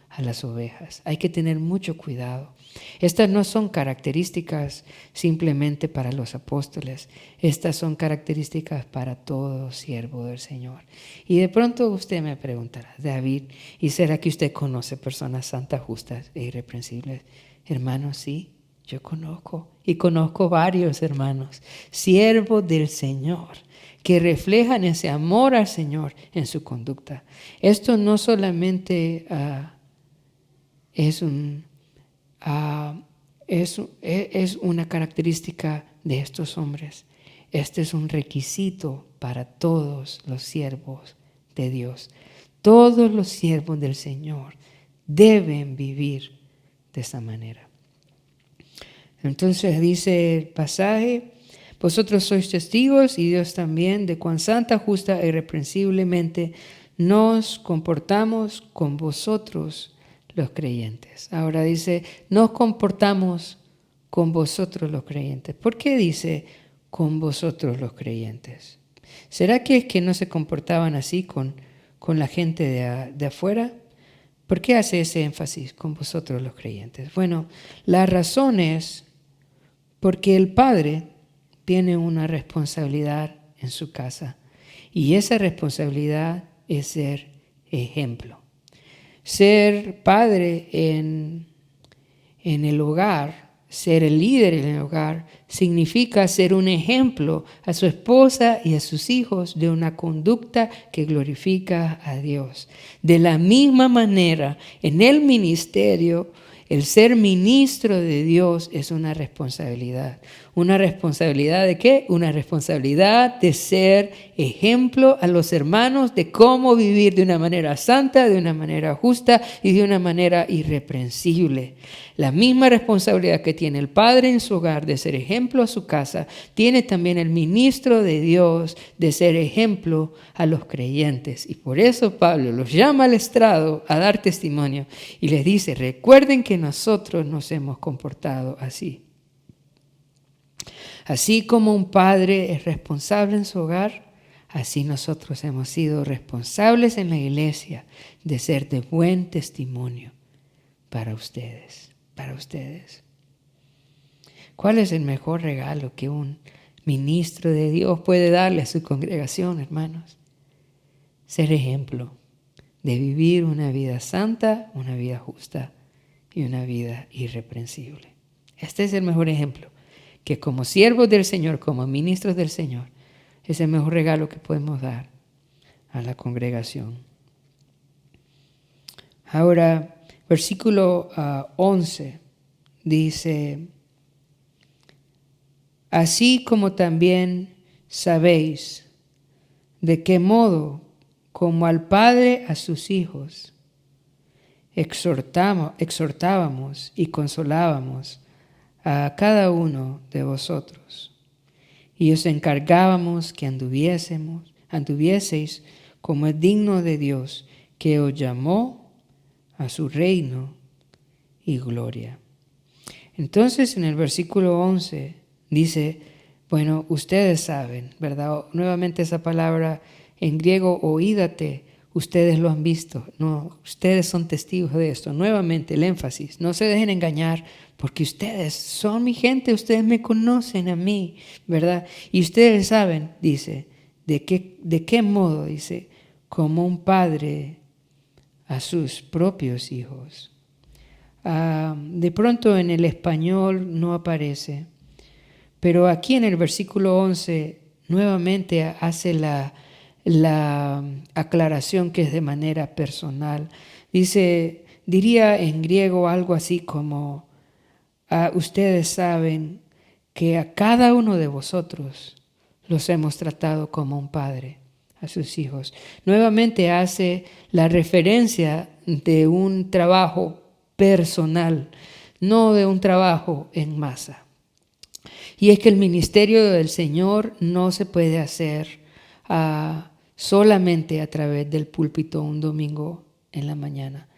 a las ovejas. Hay que tener mucho cuidado. Estas no son características simplemente para los apóstoles. Estas son características para todo siervo del Señor. Y de pronto usted me preguntará, David, ¿y será que usted conoce personas santas, justas e irreprensibles? Hermanos, sí, yo conozco. Y conozco varios hermanos, siervos del Señor, que reflejan ese amor al Señor en su conducta. Esto no solamente es una característica de estos hombres. Este es un requisito para todos los siervos de Dios. Todos los siervos del Señor deben vivir de esa manera. Entonces dice el pasaje, vosotros sois testigos y Dios también de cuán santa, justa e irreprensiblemente nos comportamos con vosotros los creyentes. Ahora dice, nos comportamos con vosotros los creyentes. ¿Por qué dice con vosotros los creyentes? ¿Será que es que no se comportaban así con la gente de afuera? ¿Por qué hace ese énfasis con vosotros los creyentes? Bueno, la razón es porque el padre tiene una responsabilidad en su casa y esa responsabilidad es ser ejemplo. Ser padre en el hogar, ser el líder en el hogar, significa ser un ejemplo a su esposa y a sus hijos de una conducta que glorifica a Dios. De la misma manera, en el ministerio, el ser ministro de Dios es una responsabilidad. ¿Una responsabilidad de qué? Una responsabilidad de ser ejemplo a los hermanos de cómo vivir de una manera santa, de una manera justa y de una manera irreprensible. La misma responsabilidad que tiene el padre en su hogar de ser ejemplo a su casa, tiene también el ministro de Dios de ser ejemplo a los creyentes. Y por eso Pablo los llama al estrado a dar testimonio y les dice, recuerden que nosotros nos hemos comportado así. Así como un padre es responsable en su hogar, así nosotros hemos sido responsables en la iglesia de ser de buen testimonio para ustedes. ¿Cuál es el mejor regalo que un ministro de Dios puede darle a su congregación, hermanos? Ser ejemplo de vivir una vida santa, una vida justa y una vida irreprensible. Este es el mejor ejemplo, que como siervos del Señor, como ministros del Señor, es el mejor regalo que podemos dar a la congregación. Ahora, versículo 11 dice, así como también sabéis de qué modo, como al Padre a sus hijos, exhortábamos y consolábamos a cada uno de vosotros, y os encargábamos que anduvieseis como es digno de Dios, que os llamó a su reino y gloria. Entonces en el versículo 11 dice, bueno, ustedes saben, ¿verdad? Nuevamente esa palabra en griego, oídate. Ustedes lo han visto, no, ustedes son testigos de esto. Nuevamente el énfasis, no se dejen engañar, porque ustedes son mi gente, ustedes me conocen a mí, ¿verdad? Y ustedes saben, dice, de qué modo, dice, como un padre a sus propios hijos. De pronto en el español no aparece, pero aquí en el versículo 11 nuevamente hace la aclaración que es de manera personal. Dice, diría en griego algo así como, ustedes saben que a cada uno de vosotros los hemos tratado como un padre a sus hijos. Nuevamente hace la referencia de un trabajo personal, no de un trabajo en masa. Y es que el ministerio del Señor no se puede hacer solamente a través del púlpito un domingo en la mañana.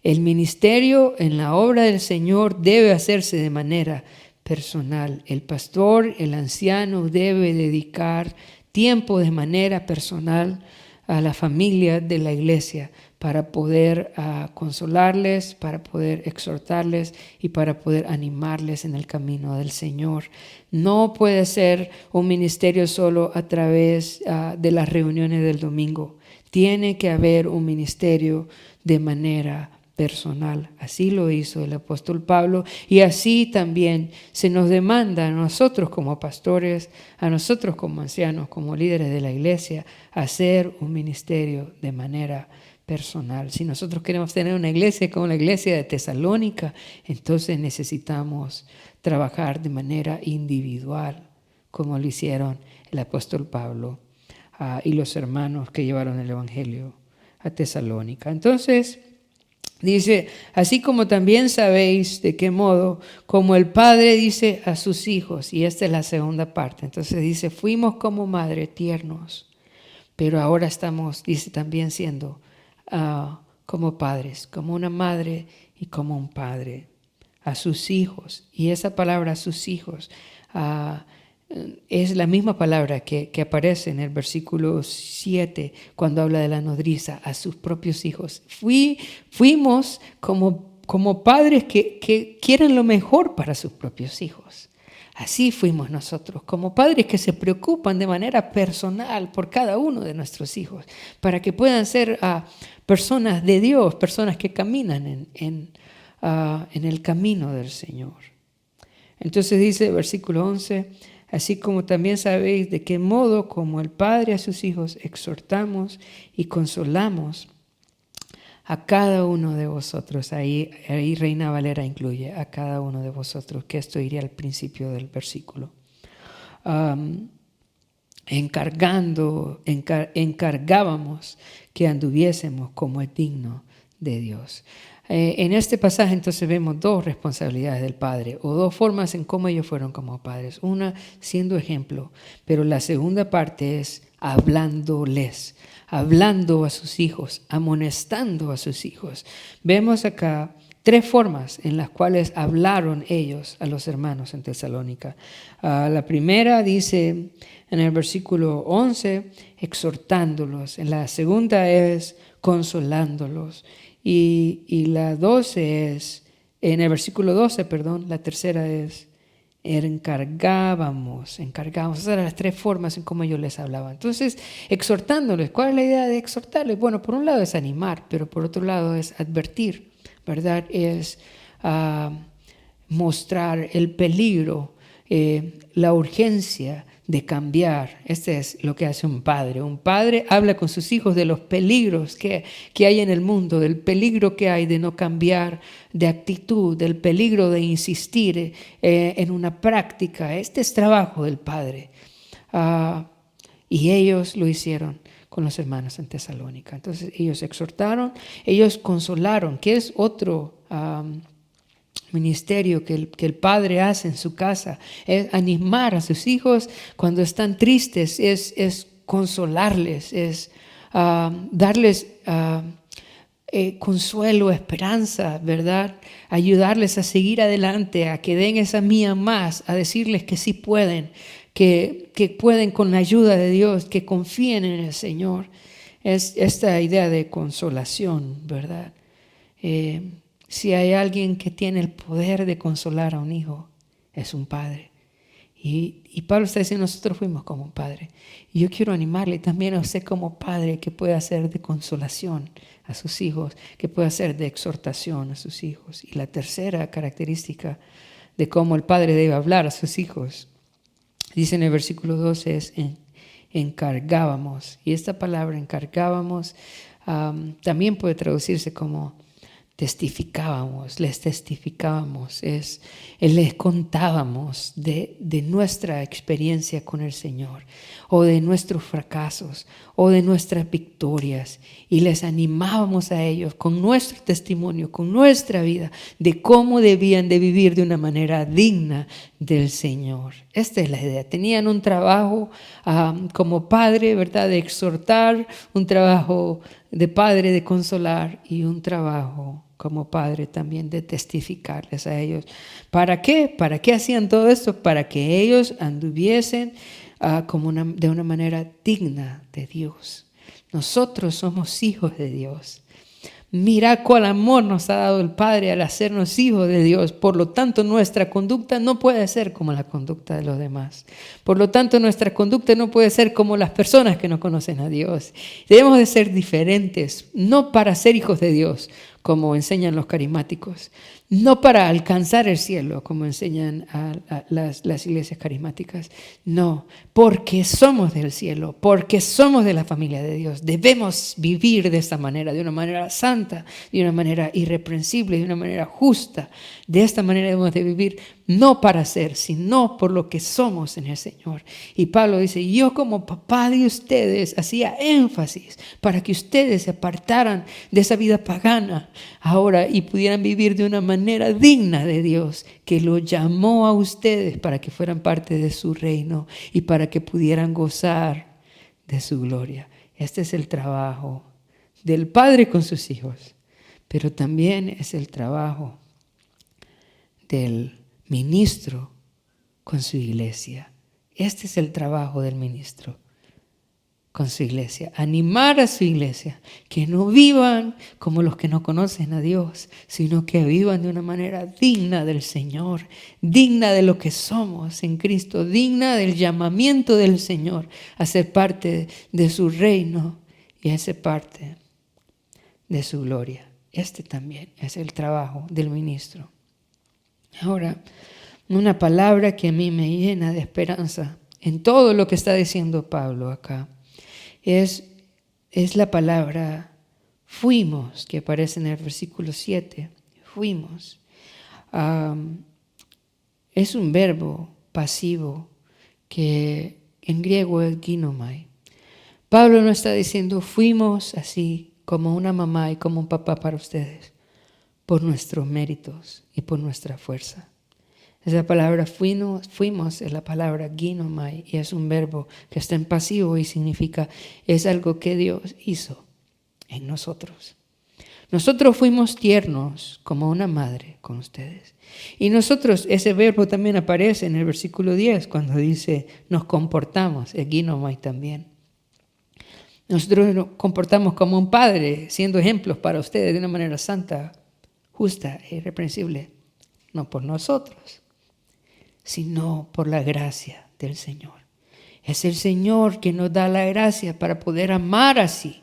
El ministerio en la obra del Señor debe hacerse de manera personal. El pastor, el anciano debe dedicar tiempo de manera personal a la familia de la iglesia para poder consolarles, para poder exhortarles y para poder animarles en el camino del Señor. No puede ser un ministerio solo a través de las reuniones del domingo. Tiene que haber un ministerio de manera personal. Así lo hizo el apóstol Pablo y así también se nos demanda a nosotros como pastores, a nosotros como ancianos, como líderes de la iglesia, hacer un ministerio de manera personal. Si nosotros queremos tener una iglesia como la iglesia de Tesalónica, entonces necesitamos trabajar de manera individual, como lo hicieron el apóstol Pablo y los hermanos que llevaron el evangelio a Tesalónica. Entonces, dice, así como también sabéis de qué modo, como el Padre dice a sus hijos, y esta es la segunda parte, entonces dice, fuimos como madre tiernos, pero ahora estamos, dice, también siendo como padres, como una madre y como un padre a sus hijos. Y esa palabra a sus hijos es la misma palabra que aparece en el versículo 7 cuando habla de la nodriza, a sus propios hijos. Fuimos como padres que quieren lo mejor para sus propios hijos. Así fuimos nosotros, como padres que se preocupan de manera personal por cada uno de nuestros hijos, para que puedan ser personas de Dios, personas que caminan en el camino del Señor. Entonces dice el versículo 11, así como también sabéis de qué modo como el Padre a sus hijos exhortamos y consolamos a cada uno de vosotros. Ahí Reina Valera incluye a cada uno de vosotros, que esto iría al principio del versículo. Encargábamos que anduviésemos como es digno de Dios. En este pasaje entonces vemos dos responsabilidades del Padre o dos formas en cómo ellos fueron como padres. Una siendo ejemplo, pero la segunda parte es hablando a sus hijos, amonestando a sus hijos. Vemos acá tres formas en las cuales hablaron ellos a los hermanos en Tesalónica. La primera dice en el versículo 11, exhortándolos. La segunda es consolándolos. Y la 12 es, en el versículo 12, la tercera es encargábamos. Esas eran las tres formas en cómo ellos les hablaban. Entonces, exhortándoles. ¿Cuál es la idea de exhortarles? Bueno, por un lado es animar, pero por otro lado es advertir, ¿verdad? Es mostrar el peligro, la urgencia de cambiar. Este es lo que hace un padre. Un padre habla con sus hijos de los peligros que hay en el mundo, del peligro que hay de no cambiar de actitud, del peligro de insistir en una práctica. Este es trabajo del padre. Y ellos lo hicieron con los hermanos en Tesalónica. Entonces ellos exhortaron, ellos consolaron, que es otro ministerio que el padre hace en su casa, es animar a sus hijos cuando están tristes, es consolarles, es darles consuelo, esperanza, ¿verdad? Ayudarles a seguir adelante, a que den esa mía más, a decirles que sí pueden, que pueden con la ayuda de Dios, que confíen en el Señor. es esta idea de consolación, ¿verdad? Si hay alguien que tiene el poder de consolar a un hijo, es un padre. Y Pablo está diciendo, nosotros fuimos como un padre. Y yo quiero animarle también a usted como padre que pueda hacer de consolación a sus hijos, que pueda hacer de exhortación a sus hijos. Y la tercera característica de cómo el padre debe hablar a sus hijos, dice en el versículo 12, es encargábamos. Y esta palabra encargábamos también puede traducirse como testificábamos, les testificábamos, les contábamos de nuestra experiencia con el Señor, o de nuestros fracasos, o de nuestras victorias, y les animábamos a ellos con nuestro testimonio, con nuestra vida, de cómo debían de vivir de una manera digna del Señor. Esta es la idea. Tenían un trabajo como padre, ¿verdad?, de exhortar, un trabajo de padre de consolar, y un trabajo como padre también de testificarles a ellos. ¿Para qué? ¿Para qué hacían todo esto? Para que ellos anduviesen de una manera digna de Dios. Nosotros somos hijos de Dios. Mira cuál amor nos ha dado el Padre al hacernos hijos de Dios. Por lo tanto, nuestra conducta no puede ser como la conducta de los demás. Por lo tanto, nuestra conducta no puede ser como las personas que no conocen a Dios. Debemos de ser diferentes, no para ser hijos de Dios, como enseñan los carismáticos, no para alcanzar el cielo, como enseñan las iglesias carismáticas, no, porque somos del cielo, porque somos de la familia de Dios. Debemos vivir de esta manera, de una manera santa, de una manera irreprensible, de una manera justa. De esta manera debemos de vivir, no para ser, sino por lo que somos en el Señor. Y Pablo dice, yo como papá de ustedes hacía énfasis para que ustedes se apartaran de esa vida pagana ahora y pudieran vivir de una manera digna de Dios, que lo llamó a ustedes para que fueran parte de su reino y para que pudieran gozar de su gloria. Este es el trabajo del Padre con sus hijos, pero también es el trabajo del ministro con su iglesia. Este es el trabajo del ministro con su iglesia. Animar a su iglesia, que no vivan como los que no conocen a Dios, sino que vivan de una manera digna del Señor, digna de lo que somos en Cristo, digna del llamamiento del Señor a ser parte de su reino y a ser parte de su gloria. Este también es el trabajo del ministro. Ahora, una palabra que a mí me llena de esperanza en todo lo que está diciendo Pablo acá es la palabra fuimos, que aparece en el versículo 7. Fuimos. Es un verbo pasivo que en griego es ginomai. Pablo no está diciendo fuimos así como una mamá y como un papá para ustedes, por nuestros méritos y por nuestra fuerza. Esa palabra fuimos es la palabra ginomai y es un verbo que está en pasivo y significa es algo que Dios hizo en nosotros. Nosotros fuimos tiernos como una madre con ustedes. Y nosotros, ese verbo también aparece en el versículo 10 cuando dice nos comportamos, es ginomai también. Nosotros nos comportamos como un padre, siendo ejemplos para ustedes de una manera santa, justa e irreprensible, no por nosotros, sino por la gracia del Señor. Es el Señor que nos da la gracia para poder amar así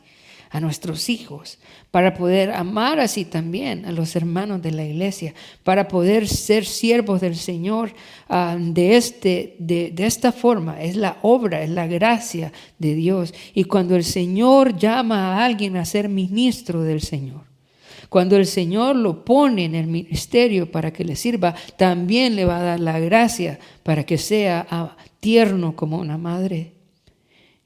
a nuestros hijos, para poder amar así también a los hermanos de la iglesia, para poder ser siervos del Señor de esta forma. Es la obra, es la gracia de Dios. Y cuando el Señor llama a alguien a ser ministro del Señor, cuando el Señor lo pone en el ministerio para que le sirva, también le va a dar la gracia para que sea tierno como una madre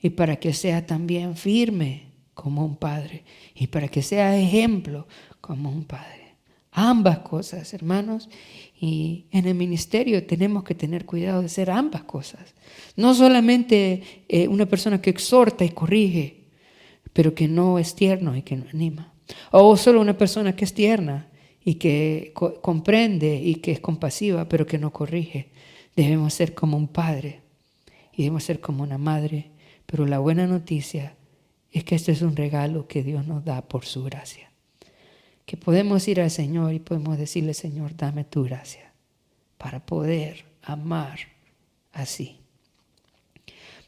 y para que sea también firme como un padre y para que sea ejemplo como un padre. Ambas cosas, hermanos, y en el ministerio tenemos que tener cuidado de ser ambas cosas. No solamente una persona que exhorta y corrige, pero que no es tierno y que no anima. O solo una persona que es tierna y que comprende y que es compasiva, pero que no corrige. Debemos ser como un padre y debemos ser como una madre. Pero la buena noticia es que este es un regalo que Dios nos da por su gracia. Que podemos ir al Señor y podemos decirle, Señor, dame tu gracia para poder amar así.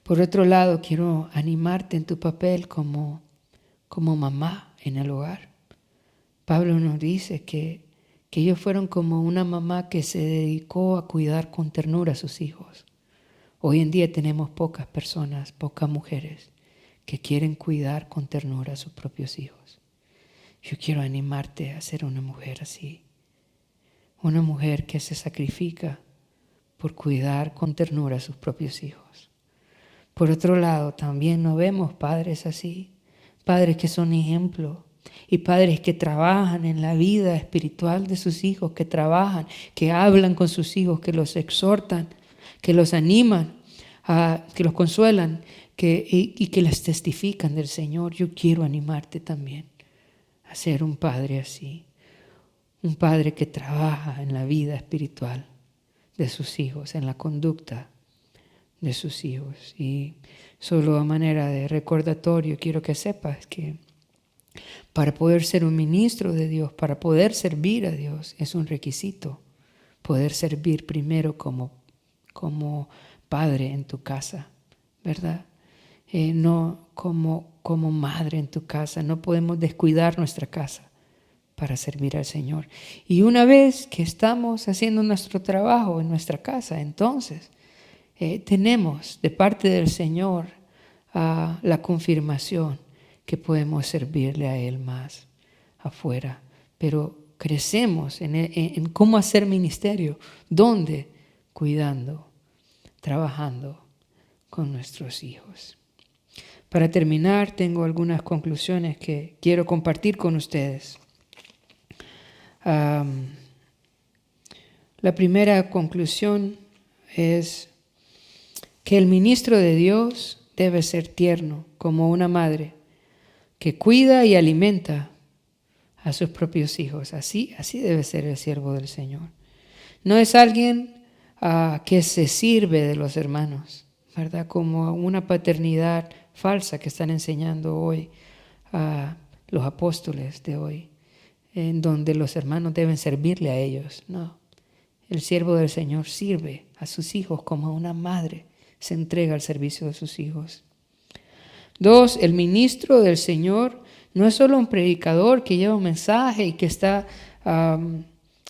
Por otro lado, quiero animarte en tu papel como mamá en el hogar. Pablo nos dice que ellos fueron como una mamá que se dedicó a cuidar con ternura a sus hijos. Hoy en día tenemos pocas personas, pocas mujeres que quieren cuidar con ternura a sus propios hijos. Yo quiero animarte a ser una mujer así. Una mujer que se sacrifica por cuidar con ternura a sus propios hijos. Por otro lado, también no vemos padres así. Padres que son ejemplo. Y padres que trabajan en la vida espiritual de sus hijos, que trabajan, que hablan con sus hijos, que los exhortan, que los animan, que los consuelan y que les testifican del Señor. Yo quiero animarte también a ser un padre así. Un padre que trabaja en la vida espiritual de sus hijos, en la conducta de sus hijos. Y solo a manera de recordatorio quiero que sepas que para poder ser un ministro de Dios, para poder servir a Dios, es un requisito poder servir primero como padre en tu casa, ¿verdad? No como madre en tu casa. No podemos descuidar nuestra casa para servir al Señor. Y una vez que estamos haciendo nuestro trabajo en nuestra casa, entonces tenemos de parte del Señor la confirmación que podemos servirle a Él más afuera. Pero crecemos en cómo hacer ministerio. ¿Dónde? Cuidando, trabajando con nuestros hijos. Para terminar, tengo algunas conclusiones que quiero compartir con ustedes. La primera conclusión es que el ministro de Dios debe ser tierno como una madre que cuida y alimenta a sus propios hijos. Así debe ser el siervo del Señor. No es alguien que se sirve de los hermanos, ¿verdad? Como una paternidad falsa que están enseñando hoy a los apóstoles de hoy, en donde los hermanos deben servirle a ellos. No, el siervo del Señor sirve a sus hijos como una madre se entrega al servicio de sus hijos. 2, el ministro del Señor no es solo un predicador que lleva un mensaje y que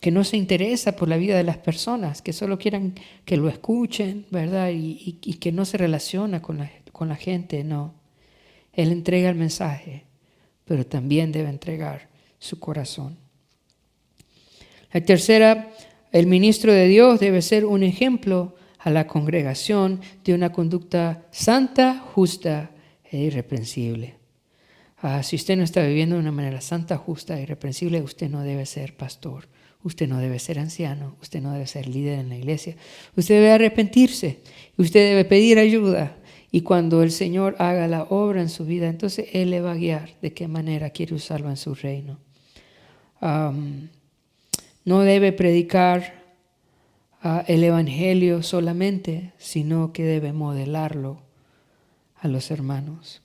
que no se interesa por la vida de las personas, que solo quieran que lo escuchen, ¿verdad? Y que no se relaciona con la gente, no. Él entrega el mensaje, pero también debe entregar su corazón. La tercera, el ministro de Dios debe ser un ejemplo a la congregación de una conducta santa, justa e irreprensible. Si usted no está viviendo de una manera santa, justa e irreprensible, usted no debe ser pastor, usted no debe ser anciano, usted no debe ser líder en la iglesia. Usted debe arrepentirse, usted debe pedir ayuda, y cuando el Señor haga la obra en su vida, entonces Él le va a guiar de qué manera quiere usarlo en su reino. No debe predicar el evangelio solamente, sino que debe modelarlo a los hermanos.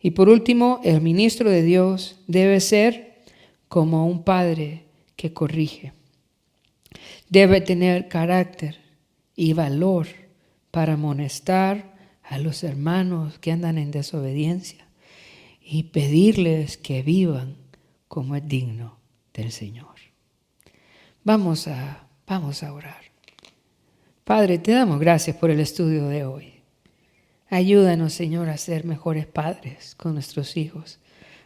Y por último, el ministro de Dios debe ser como un padre que corrige. Debe tener carácter y valor para amonestar a los hermanos que andan en desobediencia y pedirles que vivan como es digno del Señor. Vamos a orar. Padre, te damos gracias por el estudio de hoy. Ayúdanos, Señor, a ser mejores padres con nuestros hijos,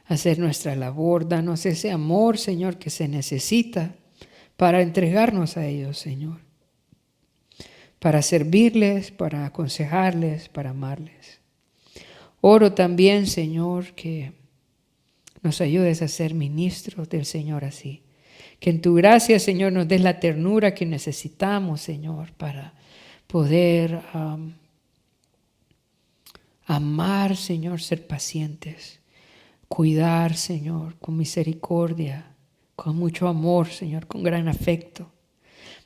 a hacer nuestra labor. Danos ese amor, Señor, que se necesita para entregarnos a ellos, Señor, para servirles, para aconsejarles, para amarles. Oro también, Señor, que nos ayudes a ser ministros del Señor así. Que en tu gracia, Señor, nos des la ternura que necesitamos, Señor, para poder amar, Señor, ser pacientes, cuidar, Señor, con misericordia, con mucho amor, Señor, con gran afecto,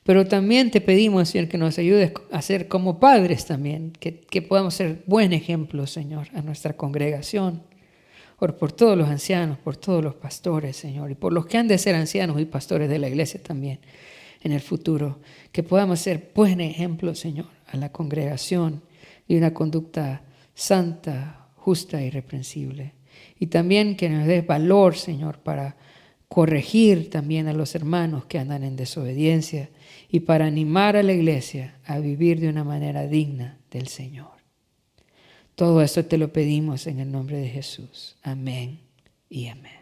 Pero también te pedimos, Señor, que nos ayudes a ser como padres también, que podamos ser buen ejemplo, Señor, a nuestra congregación. Oro por todos los ancianos, por todos los pastores, Señor, y por los que han de ser ancianos y pastores de la iglesia también en el futuro. Que podamos ser buen ejemplo, Señor, a la congregación y una conducta santa, justa y irreprensible. Y también que nos des valor, Señor, para corregir también a los hermanos que andan en desobediencia y para animar a la iglesia a vivir de una manera digna del Señor. Todo esto te lo pedimos en el nombre de Jesús. Amén y amén.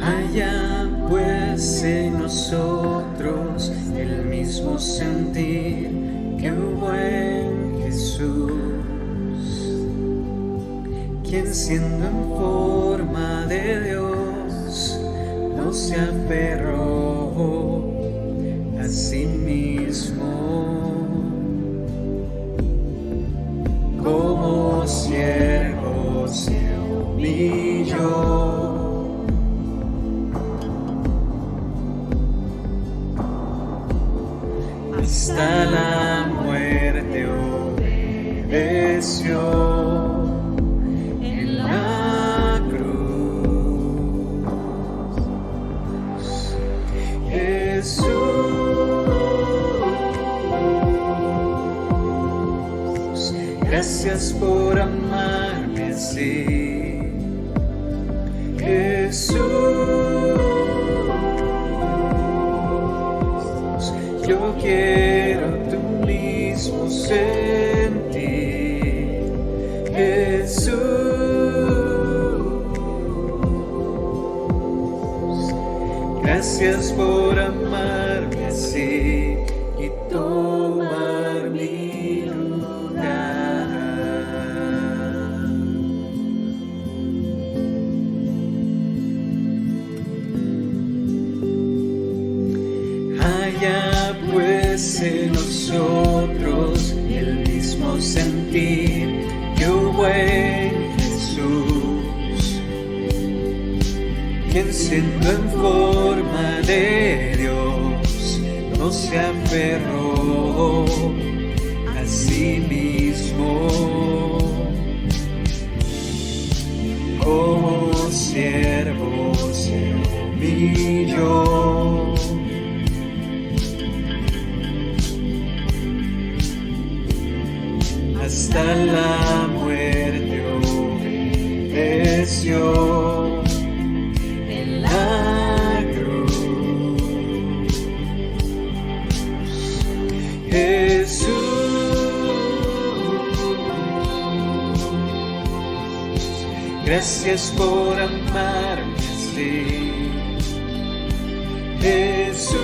Haya pues en nosotros el mismo sentir que hubo en Jesús, quien siendo en forma de Dios no se aferró a sí mismo, como siervo se humilló hasta la muerte, obedeció en la cruz. Jesús, gracias por amarme así. Jesús, yo quiero tu mismo sentir, Jesús. Gracias por amarme así y tomar mi lugar. Haya pues en nosotros el mismo sentir que hubo en Jesús, quien siendo en forma de Dios no se aferró a sí mismo, como siervo se humilló hasta la muerte, obedeció en la cruz. Jesús, gracias por amarme así. Jesús,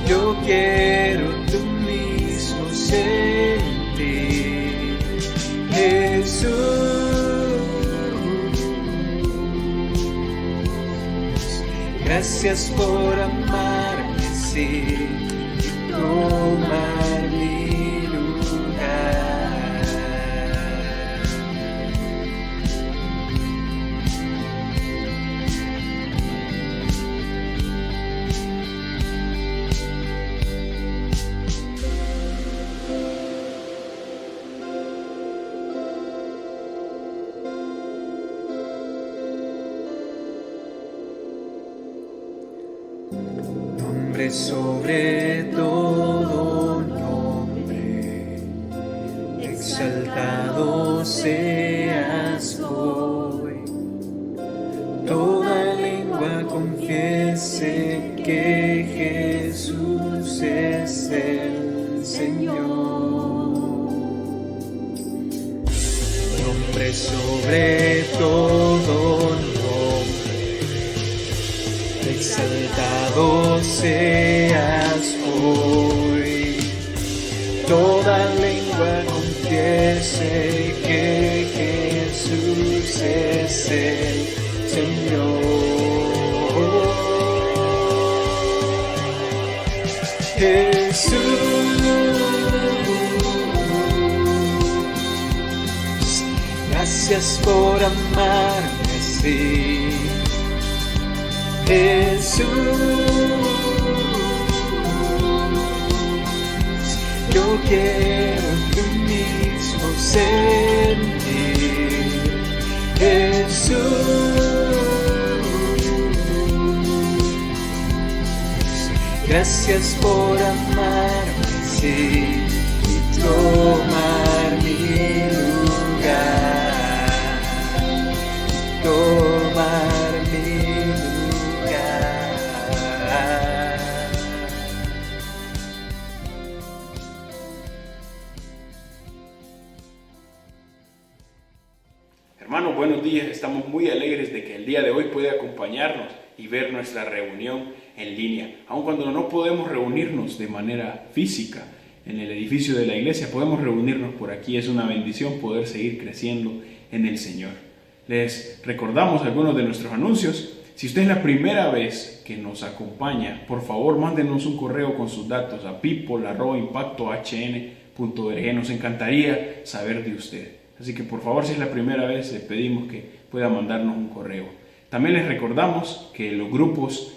yo quiero tu mismo sentir, Jesús. Gracias por amarme así y tomar mi lugar. Nombre sobre todo nombre, exaltado seas hoy. Toda lengua confiese que Jesús es el Señor. Nombre sobre todo nombre, exaltado seas hoy. Toda lengua confiese que Jesús es el Señor. Jesús, gracias por amarme así. Jesús, yo quiero tú mismo sentir. Jesús, gracias por amarme así y tomar mi lugar, tomar mi lugar. Hermanos, buenos días. Estamos muy alegres de que el día de hoy puede acompañarnos y ver nuestra reunión en línea. Aun cuando no podemos reunirnos de manera física en el edificio de la iglesia, podemos reunirnos por aquí. Es una bendición poder seguir creciendo en el Señor. Les recordamos algunos de nuestros anuncios. Si usted es la primera vez que nos acompaña, por favor mándenos un correo con sus datos a people@impactohn.org. Nos encantaría saber de usted. Así que por favor, si es la primera vez, le pedimos que pueda mandarnos un correo. También les recordamos que los grupos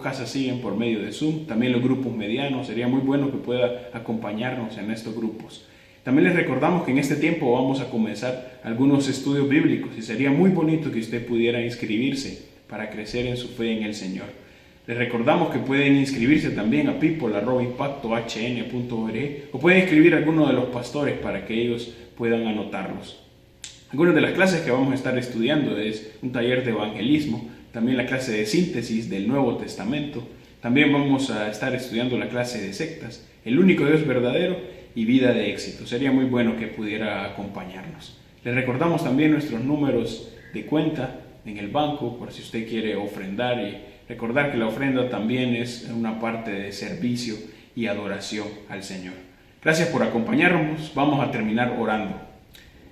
casa siguen por medio de Zoom, también los grupos medianos. Sería muy bueno que pueda acompañarnos en estos grupos. También les recordamos que en este tiempo vamos a comenzar algunos estudios bíblicos y sería muy bonito que usted pudiera inscribirse para crecer en su fe en el Señor. Les recordamos que pueden inscribirse también a people@impactohn.org o pueden escribir a alguno de los pastores para que ellos puedan anotarlos. Algunas de las clases que vamos a estar estudiando es un taller de evangelismo, también la clase de síntesis del Nuevo Testamento, también vamos a estar estudiando la clase de sectas, el único Dios verdadero y vida de éxito. Sería muy bueno que pudiera acompañarnos. Les recordamos también nuestros números de cuenta en el banco por si usted quiere ofrendar, y recordar que la ofrenda también es una parte de servicio y adoración al Señor. Gracias por acompañarnos. Vamos a terminar orando.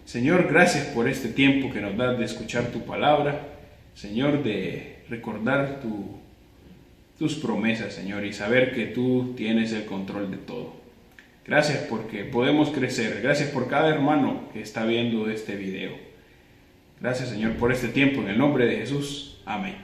Señor, gracias por este tiempo que nos das de escuchar tu palabra, Señor, de recordar tus promesas, Señor, y saber que tú tienes el control de todo. Gracias porque podemos crecer. Gracias por cada hermano que está viendo este video. Gracias, Señor, por este tiempo. En el nombre de Jesús. Amén.